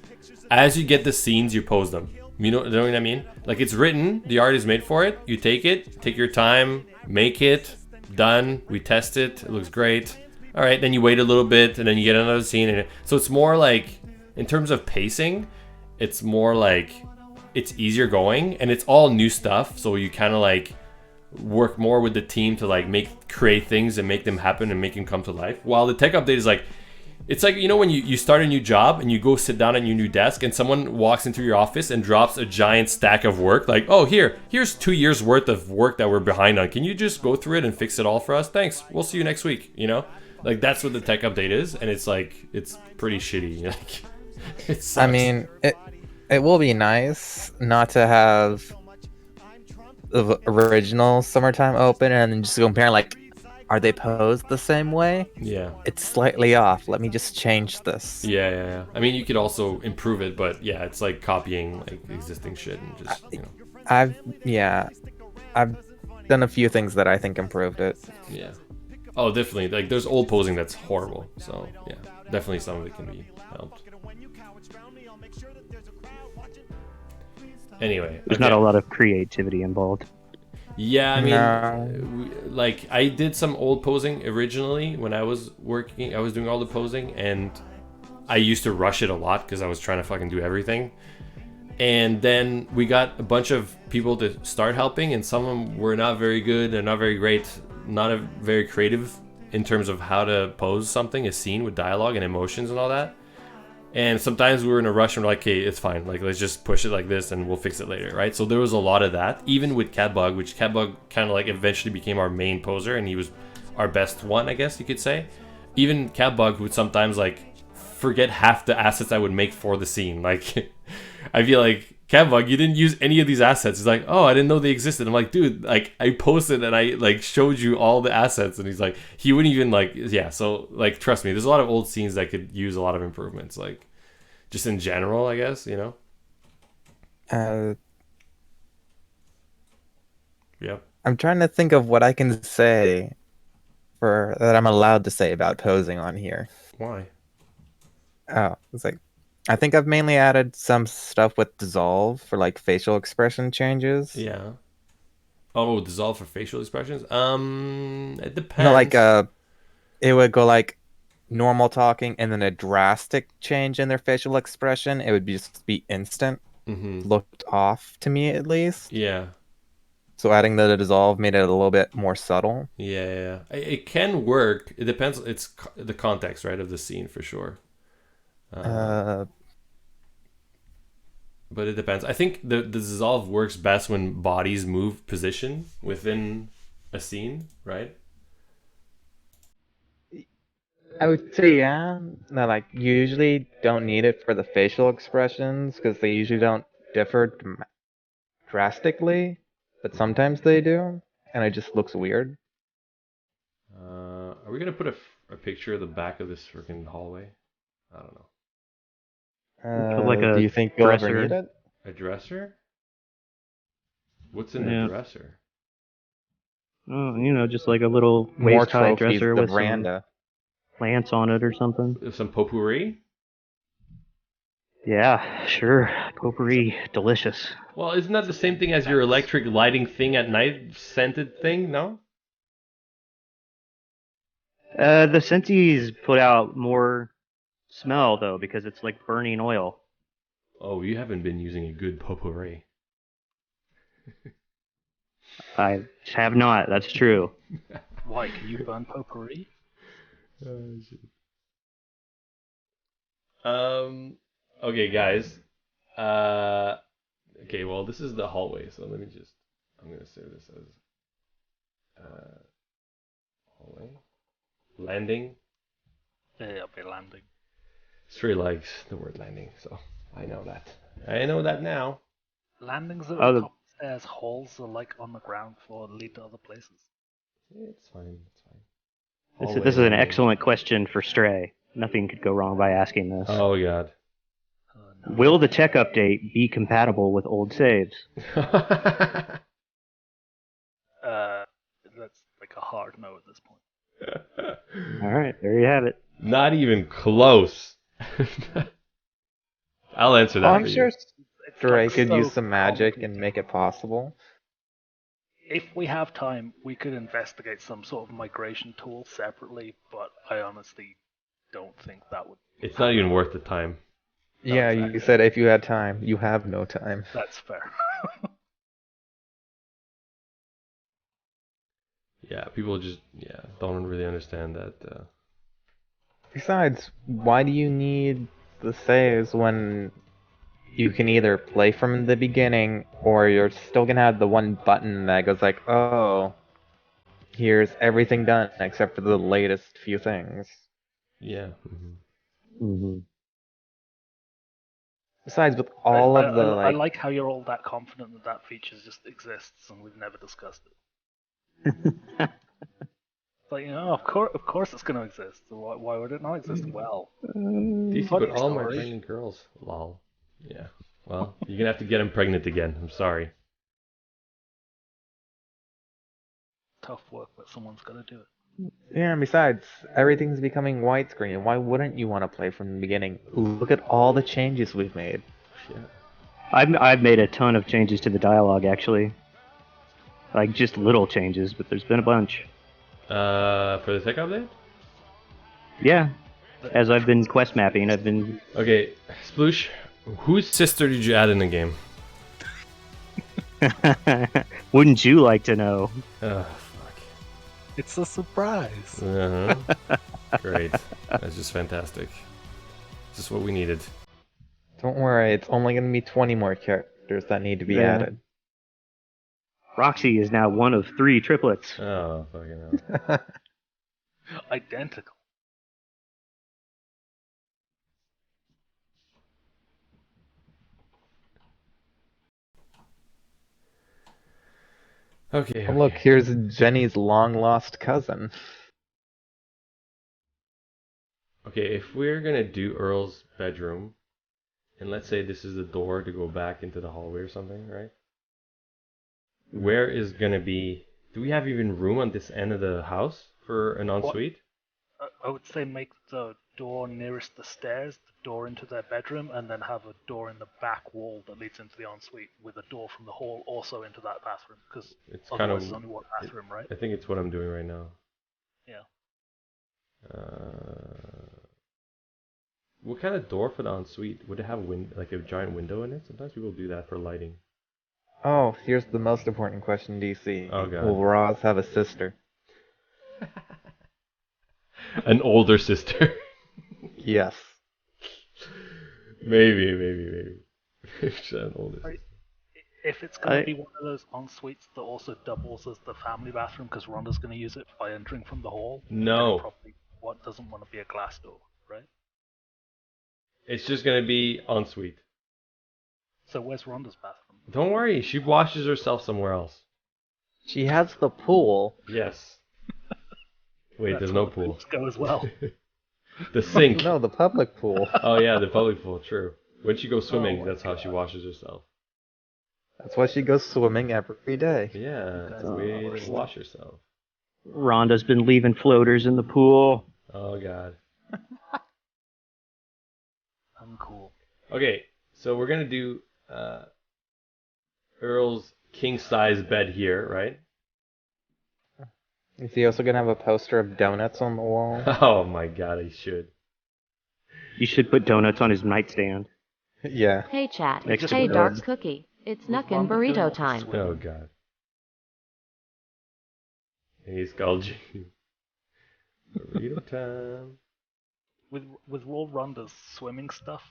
as you get the scenes, you pose them. You know what I mean? Like it's written, the art is made for it. You take it, take your time, make it, done. We test it. It looks great. All right, then you wait a little bit, and then you get another scene. And so it's more like, in terms of pacing, it's more like it's easier going, and it's all new stuff. So you kind of like work more with the team to like create things and make them happen and make them come to life. While the tech update is like, it's like, you know, when you start a new job and you go sit down at your new desk and someone walks into your office and drops a giant stack of work, like, oh, here's 2 years worth of work that we're behind on. Can you just go through it and fix it all for us? Thanks. We'll see you next week. You know, like that's what the tech update is, and it's like it's pretty shitty. Like, it sucks. I mean, it will be nice not to have the original Summertime Open and then just compare like, are they posed the same way? Yeah. It's slightly off. Let me just change this. Yeah. I mean, you could also improve it, but yeah, it's like copying like existing shit and just, you know. I've done a few things that I think improved it. Yeah. Oh, definitely. Like, there's old posing that's horrible. So yeah, definitely some of it can be helped. Anyway, There's not a lot of creativity involved. Yeah, I mean, No. like I did some old posing originally when I was working. I was doing all the posing, and I used to rush it a lot because I was trying to fucking do everything. And then we got a bunch of people to start helping, and some of them were not very good and not very great, very creative in terms of how to pose something, a scene with dialogue and emotions and all that. And sometimes we were in a rush and we're like, okay, it's fine. Like, let's just push it like this and we'll fix it later, right? So there was a lot of that. Even with Catbug, which Catbug kind of like eventually became our main poser and he was our best one, I guess you could say. Even Catbug would sometimes like forget half the assets I would make for the scene. Like, I feel like, Catbug, you didn't use any of these assets. He's like, oh, I didn't know they existed. I'm like, dude, like I posted and I like showed you all the assets, and he's like, he wouldn't even like, yeah. So like, trust me, there's a lot of old scenes that could use a lot of improvements, like just in general, I guess, you know. Yep. I'm trying to think of what I can say for that I'm allowed to say about posing on here. Why? Oh, it's like I think I've mainly added some stuff with dissolve for like facial expression changes. Yeah. Oh, dissolve for facial expressions. It depends. No, like it would go like normal talking and then a drastic change in their facial expression. It would just be instant. Looked off to me at least. Yeah. So adding the dissolve made it a little bit more subtle. Yeah. It can work. It depends. It's the context, right, of the scene for sure. But it depends. I think the dissolve works best when bodies move position within a scene, right? I would say yeah. No, like usually don't need it for the facial expressions because they usually don't differ drastically, but sometimes they do, and it just looks weird. Are we gonna put a picture of the back of this freaking hallway? I don't know. Put like a Do you think you'll ever dresser. need it? A dresser? What's in Yeah. the dresser? Oh, you know, just like a little More waist-high trophies, dresser the with some veranda. plants on it or something. Some potpourri? Yeah, sure. Potpourri, delicious. Well, isn't that the same thing as your electric lighting thing at night, scented thing? No? The Scentsies put out more smell though because it's like burning oil. Oh, you haven't been using a good potpourri. I have not. That's true. Why, can you burn potpourri? Okay, guys. Okay, Okay, well, this is the hallway, so let me just... I'm going to save this as... hallway. Landing. Yeah, I'll be landing. Sri likes the word landing, so I know that. I know that now. Landings are Oh, at the- the top of stairs, halls are like on the ground floor, lead to other places. It's fine, it's fine. This is an Hallway. excellent question for Stray. Nothing could go wrong by asking this. Oh, God. No. Will the tech update be compatible with old saves? That's like a hard no at this point. All right, there you have it. Not even close. I'll answer that Oh, for I'm you. sure It's Stray like could so use some magic and complicated. make it possible. If we have time, we could investigate some sort of migration tool separately, but I honestly don't think that would. It's not even worth the time. Yeah, exactly. you said if you had time. You have no time. That's fair. Yeah, people just don't really understand that. Besides, why do you need the saves when you can either play from the beginning or you're still gonna have the one button that goes like, oh, here's everything done except for the latest few things. Yeah. Mm-hmm. Besides, with all of the I like how you're all that confident that that feature just exists and we've never discussed it. It's like, of course it's going to exist. So why would it not exist? Well, DC funny put all my story. pregnant girls. Lol. Yeah. Well, you're gonna have to get them pregnant again. I'm sorry. Tough work, but someone's got to do it. Yeah, and besides, everything's becoming widescreen. Why wouldn't you want to play from the beginning? Look at all the changes we've made. Shit. I've made a ton of changes to the dialogue actually, like just little changes, but there's been a bunch. For the tech update? Yeah, as I've been quest mapping, I've been. Okay, Sploosh, whose sister did you add in the game? Wouldn't you like to know? Oh, fuck. It's a surprise. Uh-huh. Great. That's just fantastic. This is what we needed. Don't worry, it's only going to be 20 more characters that need to be Yeah. added. Roxy is now one of 3 triplets. Oh, fucking hell. Identical. Okay. Oh, look, here's Jenny's long-lost cousin. Okay, if we're gonna do Earl's bedroom, and let's say this is the door to go back into the hallway or something, right? Where is gonna be... Do we have even room on this end of the house for an ensuite? I would say make the door nearest the stairs, the door into their bedroom, and then have a door in the back wall that leads into the ensuite with a door from the hall also into that bathroom, because It's otherwise kind of... there's only one bathroom, right? I think it's what I'm doing right now. Yeah. What kind of door for the ensuite? Would it have like a giant window in it? Sometimes people do that for lighting. Oh, here's the most important question, DC. Oh, God. Will Roz have a sister? An older sister. Yes. maybe. She's an older sister. Right. If it's going I- to be one of those ensuites that also doubles as the family bathroom because Rhonda's going to use it by entering from the hall, No. then it probably doesn't want to be a glass door, right? It's just gonna be ensuite. So where's Rhonda's bathroom? Don't worry, she washes herself somewhere else. She has the pool. Yes. Wait, That's there's where no the pool. boobs go as well. The sink. No, the public pool. Oh yeah, the public pool. True. When she goes swimming, my that's how she God. washes herself. That's why she goes swimming every day. Yeah, it's a guys are way the to worst. wash herself. Rhonda's been leaving floaters in the pool. Oh God. Uncool. Okay, so we're gonna do Earl's king size bed here, right? Is he also gonna have a poster of donuts on the wall? Oh my God, I should. You should put donuts on his nightstand. Yeah. Hey chat. Next to Hey the dark bed. cookie. It's Was Nuckin' Rhonda doing all burrito the time. swimming? Oh God. He's called you. Burrito time. With all Rhonda's swimming stuff,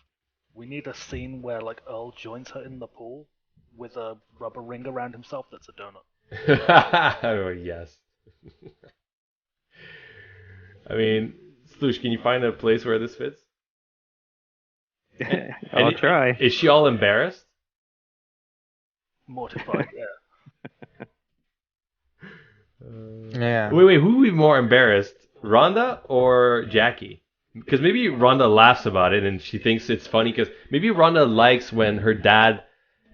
we need a scene where like Earl joins her in the pool, with a rubber ring around himself that's a donut. Oh, yes. I mean, Sloosh, can you find a place where this fits? I'll try. Is she all embarrassed? Mortified, yeah. Yeah. Wait, who would be more embarrassed, Rhonda or Jackie? Because maybe Rhonda laughs about it and she thinks it's funny because maybe Rhonda likes when her dad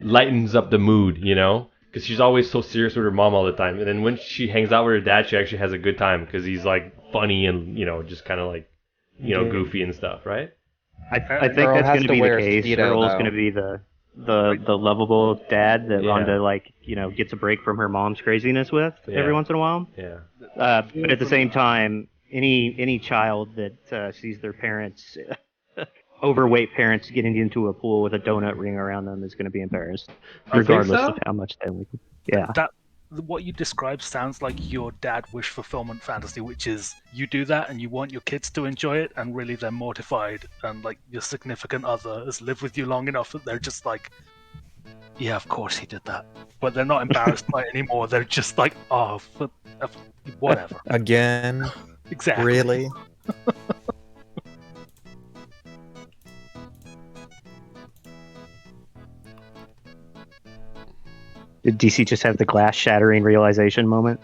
lightens up the mood, you know? Because she's always so serious with her mom all the time. And then when she hangs out with her dad, she actually has a good time because he's like funny and, you know, just kind of like, you know, goofy and stuff, right? I think Earl that's has going to to be the wear a case. Speedo, Earl's though. going to be the lovable dad that Yeah. Rhonda, like, you know, gets a break from her mom's craziness with Yeah. every once in a while. Yeah. But at the same time, any child that sees their parents, overweight parents, getting into a pool with a donut ring around them is going to be embarrassed, You think regardless so? of how much they like. Yeah. That what you described sounds like your dad wish fulfillment fantasy, which is you do that and you want your kids to enjoy it, and really they're mortified, and like your significant other has lived with you long enough that they're just like, yeah, of course he did that, but they're not embarrassed by it anymore. They're just like, oh, whatever. Again? Exactly. Really? Did DC just have the glass shattering realization moment?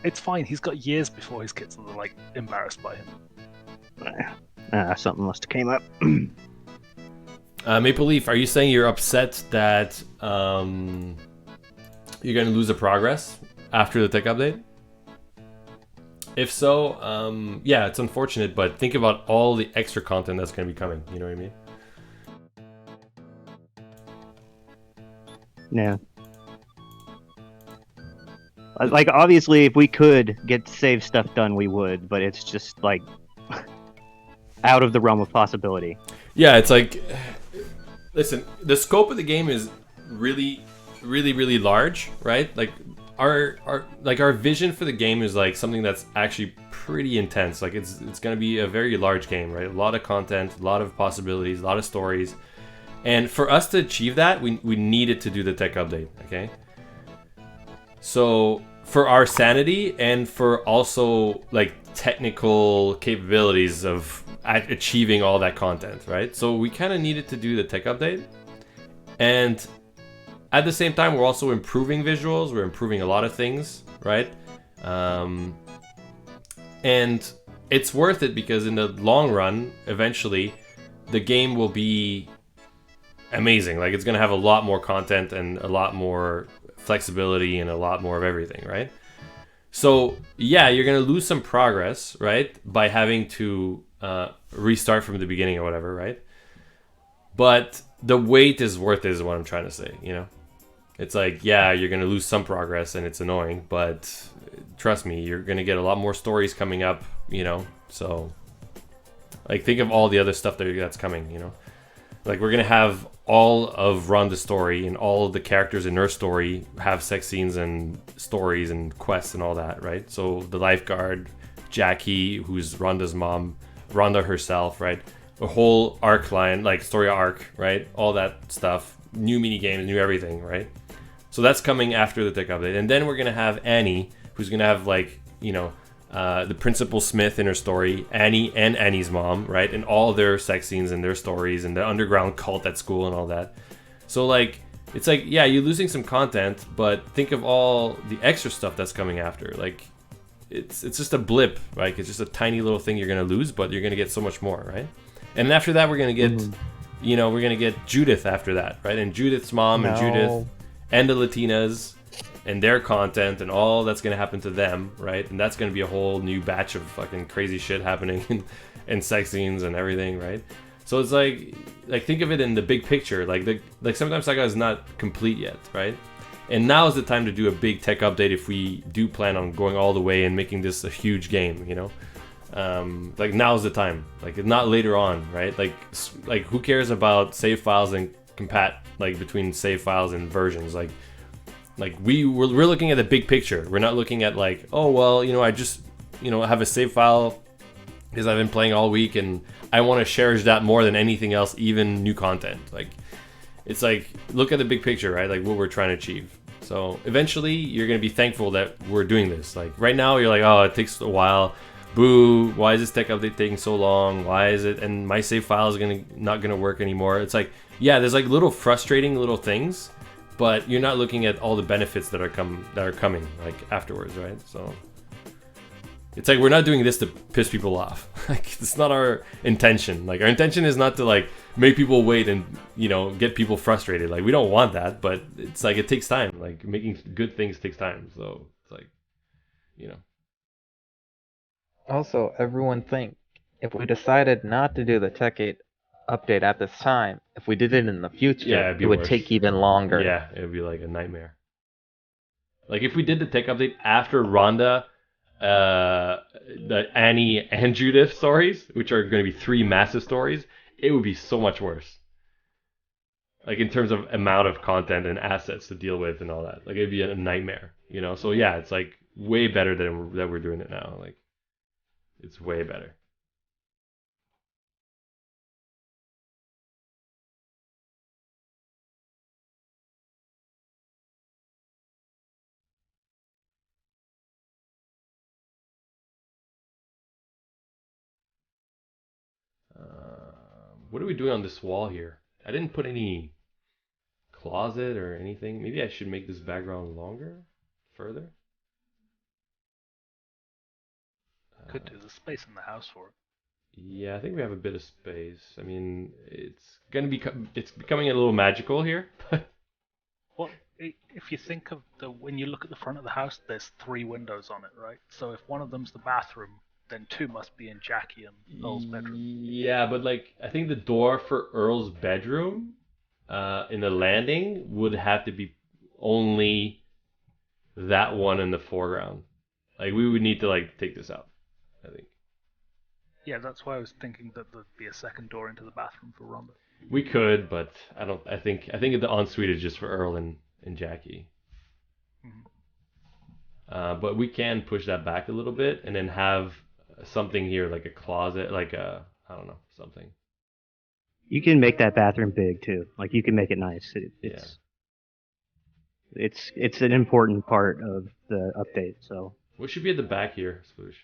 It's fine. He's got years before his kids are like embarrassed by him. Something must have came up. Maple Leaf, are you saying you're upset that you're going to lose the progress after the tech update? If so, yeah, it's unfortunate, but think about all the extra content that's going to be coming. You know what I mean? Yeah. Like, obviously, if we could get save stuff done, we would, but it's just, like, out of the realm of possibility. Yeah, it's like, listen, the scope of the game is really, really, really large, right? Like, our vision for the game is like something that's actually pretty intense. Like, it's going to be a very large game, right? A lot of content, a lot of possibilities, a lot of stories. And for us to achieve that, we needed to do the tech update, okay? So for our sanity and for also like technical capabilities of achieving all that content, right? So we kind of needed to do the tech update. And at the same time, we're also improving visuals. We're improving a lot of things, right? And it's worth it because in the long run, eventually, the game will be amazing. Like, it's going to have a lot more content and a lot more flexibility and a lot more of everything, right? So yeah, you're going to lose some progress, right, by having to restart from the beginning or whatever, right? But the wait is worth it is what I'm trying to say, you know? It's like, yeah, you're going to lose some progress and it's annoying, but trust me, you're going to get a lot more stories coming up, you know? So like, think of all the other stuff that's coming, you know? Like, we're going to have all of Rhonda's story and all of the characters in her story have sex scenes and stories and quests and all that, right? So the lifeguard, Jackie, who's Rhonda's mom, Rhonda herself, right? A whole arc line, like story arc, right? All that stuff, new mini games, new everything, right? So that's coming after the tech update. And then we're going to have Annie, who's going to have, like, you know, the Principal Smith in her story, Annie and Annie's mom, right? And all their sex scenes and their stories and the underground cult at school and all that. So, like, it's like, yeah, you're losing some content, but think of all the extra stuff that's coming after. Like, it's just a blip, right? It's just a tiny little thing you're going to lose, but you're going to get so much more, right? And after that, we're going to get, you know, we're going to get Judith after that, right? And Judith's mom and Judith and the Latinas and their content and all that's going to happen to them, right? And that's going to be a whole new batch of fucking crazy shit happening and sex scenes and everything, right? So it's like think of it in the big picture. Like sometimes Saga is not complete yet, right? And now is the time to do a big tech update if we do plan on going all the way and making this a huge game, you know? Like, now's the time. Like, not later on, right? Like who cares about save files and compat, like, between save files and versions? Like we're looking at the big picture. We're not looking at, like, oh, well, you know, I just, you know, have a save file because I've been playing all week and I want to cherish that more than anything else, even new content. Like, it's like, look at the big picture, right? Like what we're trying to achieve. So eventually you're going to be thankful that we're doing this. Like right now you're like, oh, it takes a while. Boo, why is this tech update taking so long? Why is it? And my save file is not going to work anymore. It's like, yeah, there's like little frustrating little things, but you're not looking at all the benefits that are coming like afterwards, right? So it's like we're not doing this to piss people off. Like it's not our intention. Like our intention is not to like make people wait and get people frustrated. Like we don't want that, but it's like it takes time. Like making good things takes time. So it's like, Also, everyone think if we decided not to do the Tech 8 update at this time, if we did it in the future, Yeah, it'd be it would worse. take even longer. Yeah, it would be like a nightmare. Like if we did the tech update after Rhonda, the Annie and Judith stories, which are going to be 3 massive stories, it would be so much worse. Like in terms of amount of content and assets to deal with and all that. Like it'd be a nightmare, So yeah, it's like way better than that we're doing it now. Like it's way better. What are we doing on this wall here? I didn't put any closet or anything. Maybe I should make this background longer, further. Could do. There's space in the house for it. Yeah, I think we have a bit of space. I mean, it's becoming a little magical here. Well, if you think of when you look at the front of the house, there's 3 windows on it, right? So if one of them's the bathroom, then 2 must be in Jackie and Earl's bedroom. Yeah, but like I think the door for Earl's bedroom, in the landing would have to be only that one in the foreground. Like we would need to like take this out, I think. Yeah, that's why I was thinking that there'd be a second door into the bathroom for Rhonda. We could, but I don't. I think the ensuite is just for Earl and Jackie. But we can push that back a little bit and then have something here like a closet, like a I don't know something. You can make that bathroom big too. Like you can make it nice. It's an important part of the update. So What should be at the back here, Sploosh?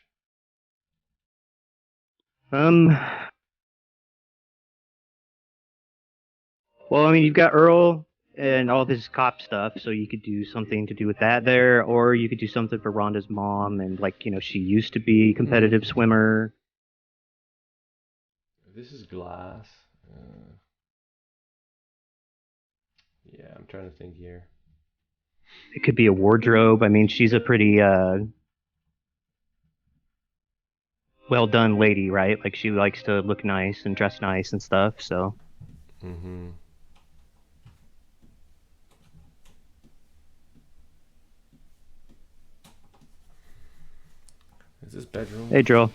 Well, I mean, you've got Earl and all of his cop stuff, so you could do something to do with that there, or you could do something for Rhonda's mom, and like, she used to be a competitive swimmer. This is glass. Yeah, I'm trying to think here. It could be a wardrobe. I mean, she's a pretty well done lady, right? Like she likes to look nice and dress nice and stuff, so. Mm-hmm. Is this bedroom? Hey, Drill.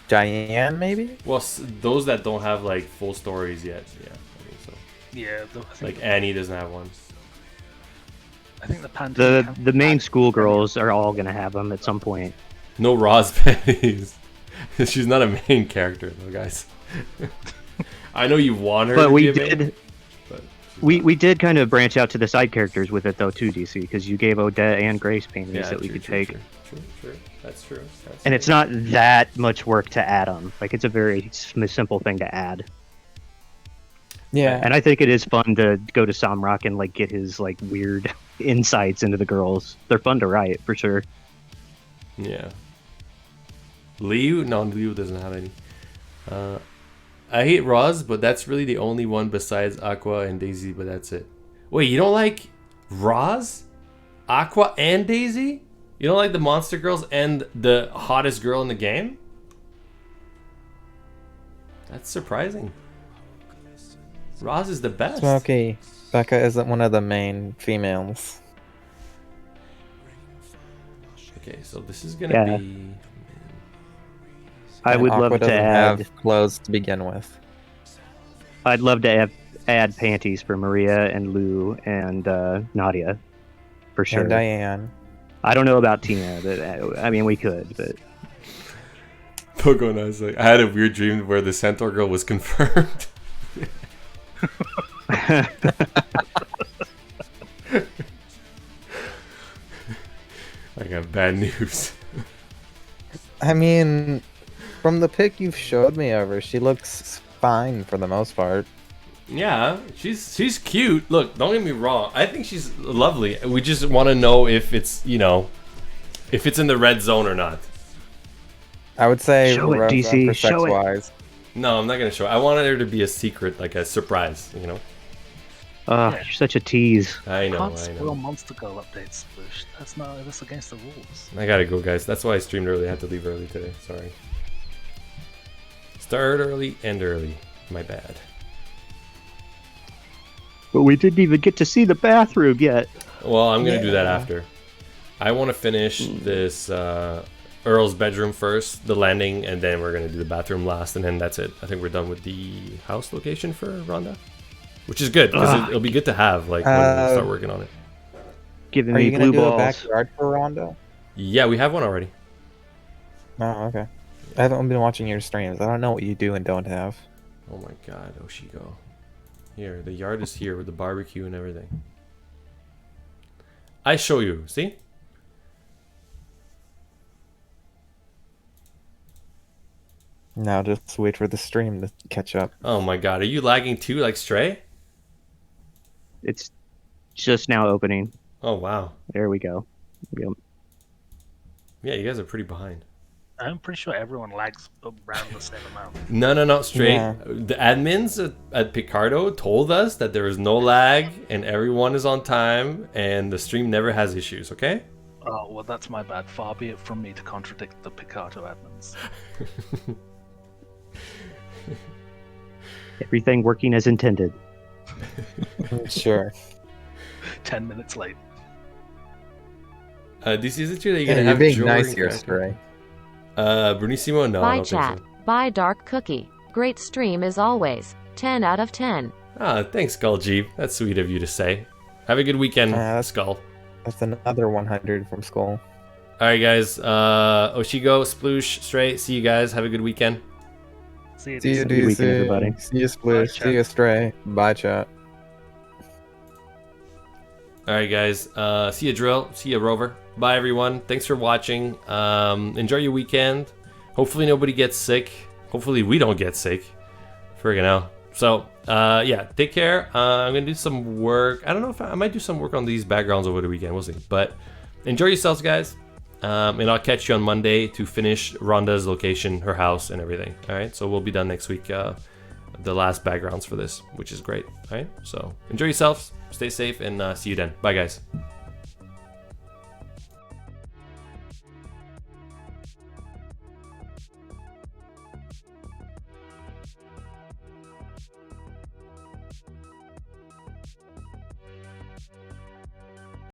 Diane, maybe? Well, those that don't have like full stories yet. Yeah, I think so. Yeah, I think Like Annie doesn't have one. I think the Panther. The main schoolgirls are all gonna have them at some point. No Roz pennies. She's not a main character though, guys. I know you want her But to we be a main, did but we did kind of branch out to the side characters with it though too, DC, because you gave Odette and Grace paintings yeah, that we true, could true, take. True. That's true. And it's not that much work to add them. Like, it's a very simple thing to add. Yeah. And I think it is fun to go to Samrock and like get his like weird insights into the girls. They're fun to write for sure. Yeah. Liu? No, Liu doesn't have any. I hate Roz, but that's really the only one besides Aqua and Daisy, but that's it. Wait, you don't like Roz? Aqua and Daisy? You don't like the monster girls and the hottest girl in the game? That's surprising. Roz is the best. Smokey, Becca isn't one of the main females. Okay, so this is gonna Yeah. be... I And would Aqua love to doesn't add. have clothes to begin with. I'd love to add panties for Maria and Lou and Nadia, for sure. And Diane. I don't know about Tina, but I mean we could. But Pogo knows, like, I had a weird dream where the Centaur girl was confirmed. I got bad news. I mean, from the pic you've showed me of her, she looks fine for the most part. Yeah, she's cute. Look, don't get me wrong. I think she's lovely. We just want to know if it's, you know, if it's in the red zone or not. I would say Show it, red DC, zone for show it. sex-wise. No, I'm not gonna show. I wanted her to be a secret, like a surprise. You know. you're such a tease. I know. Can't I spoil know. Monster Girl updates, Sploosh. That's against the rules. I gotta go, guys. That's why I streamed early. I had to leave early today. Sorry. Start early, end early. My bad. But we didn't even get to see the bathroom yet. Well, I'm gonna do that Yeah. after. I want to finish this Earl's bedroom first, the landing, and then we're gonna do the bathroom last, and then that's it. I think we're done with the house location for Rhonda, which is good because it'll be good to have like when we start working on it. Giving Are me you gonna blue do a balls. backyard for Rhonda? Yeah, we have one already. Oh, okay. I haven't been watching your streams. I don't know what you do and don't have. Oh my God, Oshigo. Here, the yard is here with the barbecue and everything. I show you. See? Now just wait for the stream to catch up. Oh my God, are you lagging too, like Stray? It's just now opening. Oh wow. There we go. Yep. Yeah, you guys are pretty behind. I'm pretty sure everyone lags around the same amount. No, straight. Yeah. The admins at Picardo told us that there is no lag and everyone is on time and the stream never has issues, okay? Oh, well, that's my bad. Far be it from me to contradict the Picato admins. Everything working as intended. Sure. 10 minutes late. This is it true that you're Yeah, gonna you're have being jewelry nice and here, crafting? Stray. Brunissimo? No, I Bye don't think chat. so. Bye Dark Cookie. Great stream as always. 10 out of 10. Ah, thanks, Skull Jeep. That's sweet of you to say. Have a good weekend, Skull. That's another 100 from Skull. Alright, guys. Oshigo, Sploosh, Stray, see you guys. Have a good weekend. See you, See you, DC. Good weekend, DC. everybody. See you, Splish. Bye, See you, Stray. Bye, chat. Alright, guys. See you, Drill. See you, Rover. Bye, everyone. Thanks for watching. Enjoy your weekend. Hopefully nobody gets sick. Hopefully we don't get sick. Friggin' hell. So, yeah, take care. I'm going to do some work. I don't know if I might do some work on these backgrounds over the weekend. We'll see. But enjoy yourselves, guys. And I'll catch you on Monday to finish Rhonda's location, her house, and everything. Alright, so we'll be done next week. The last backgrounds for this, which is great. Alright, so enjoy yourselves. Stay safe and see you then. Bye, guys.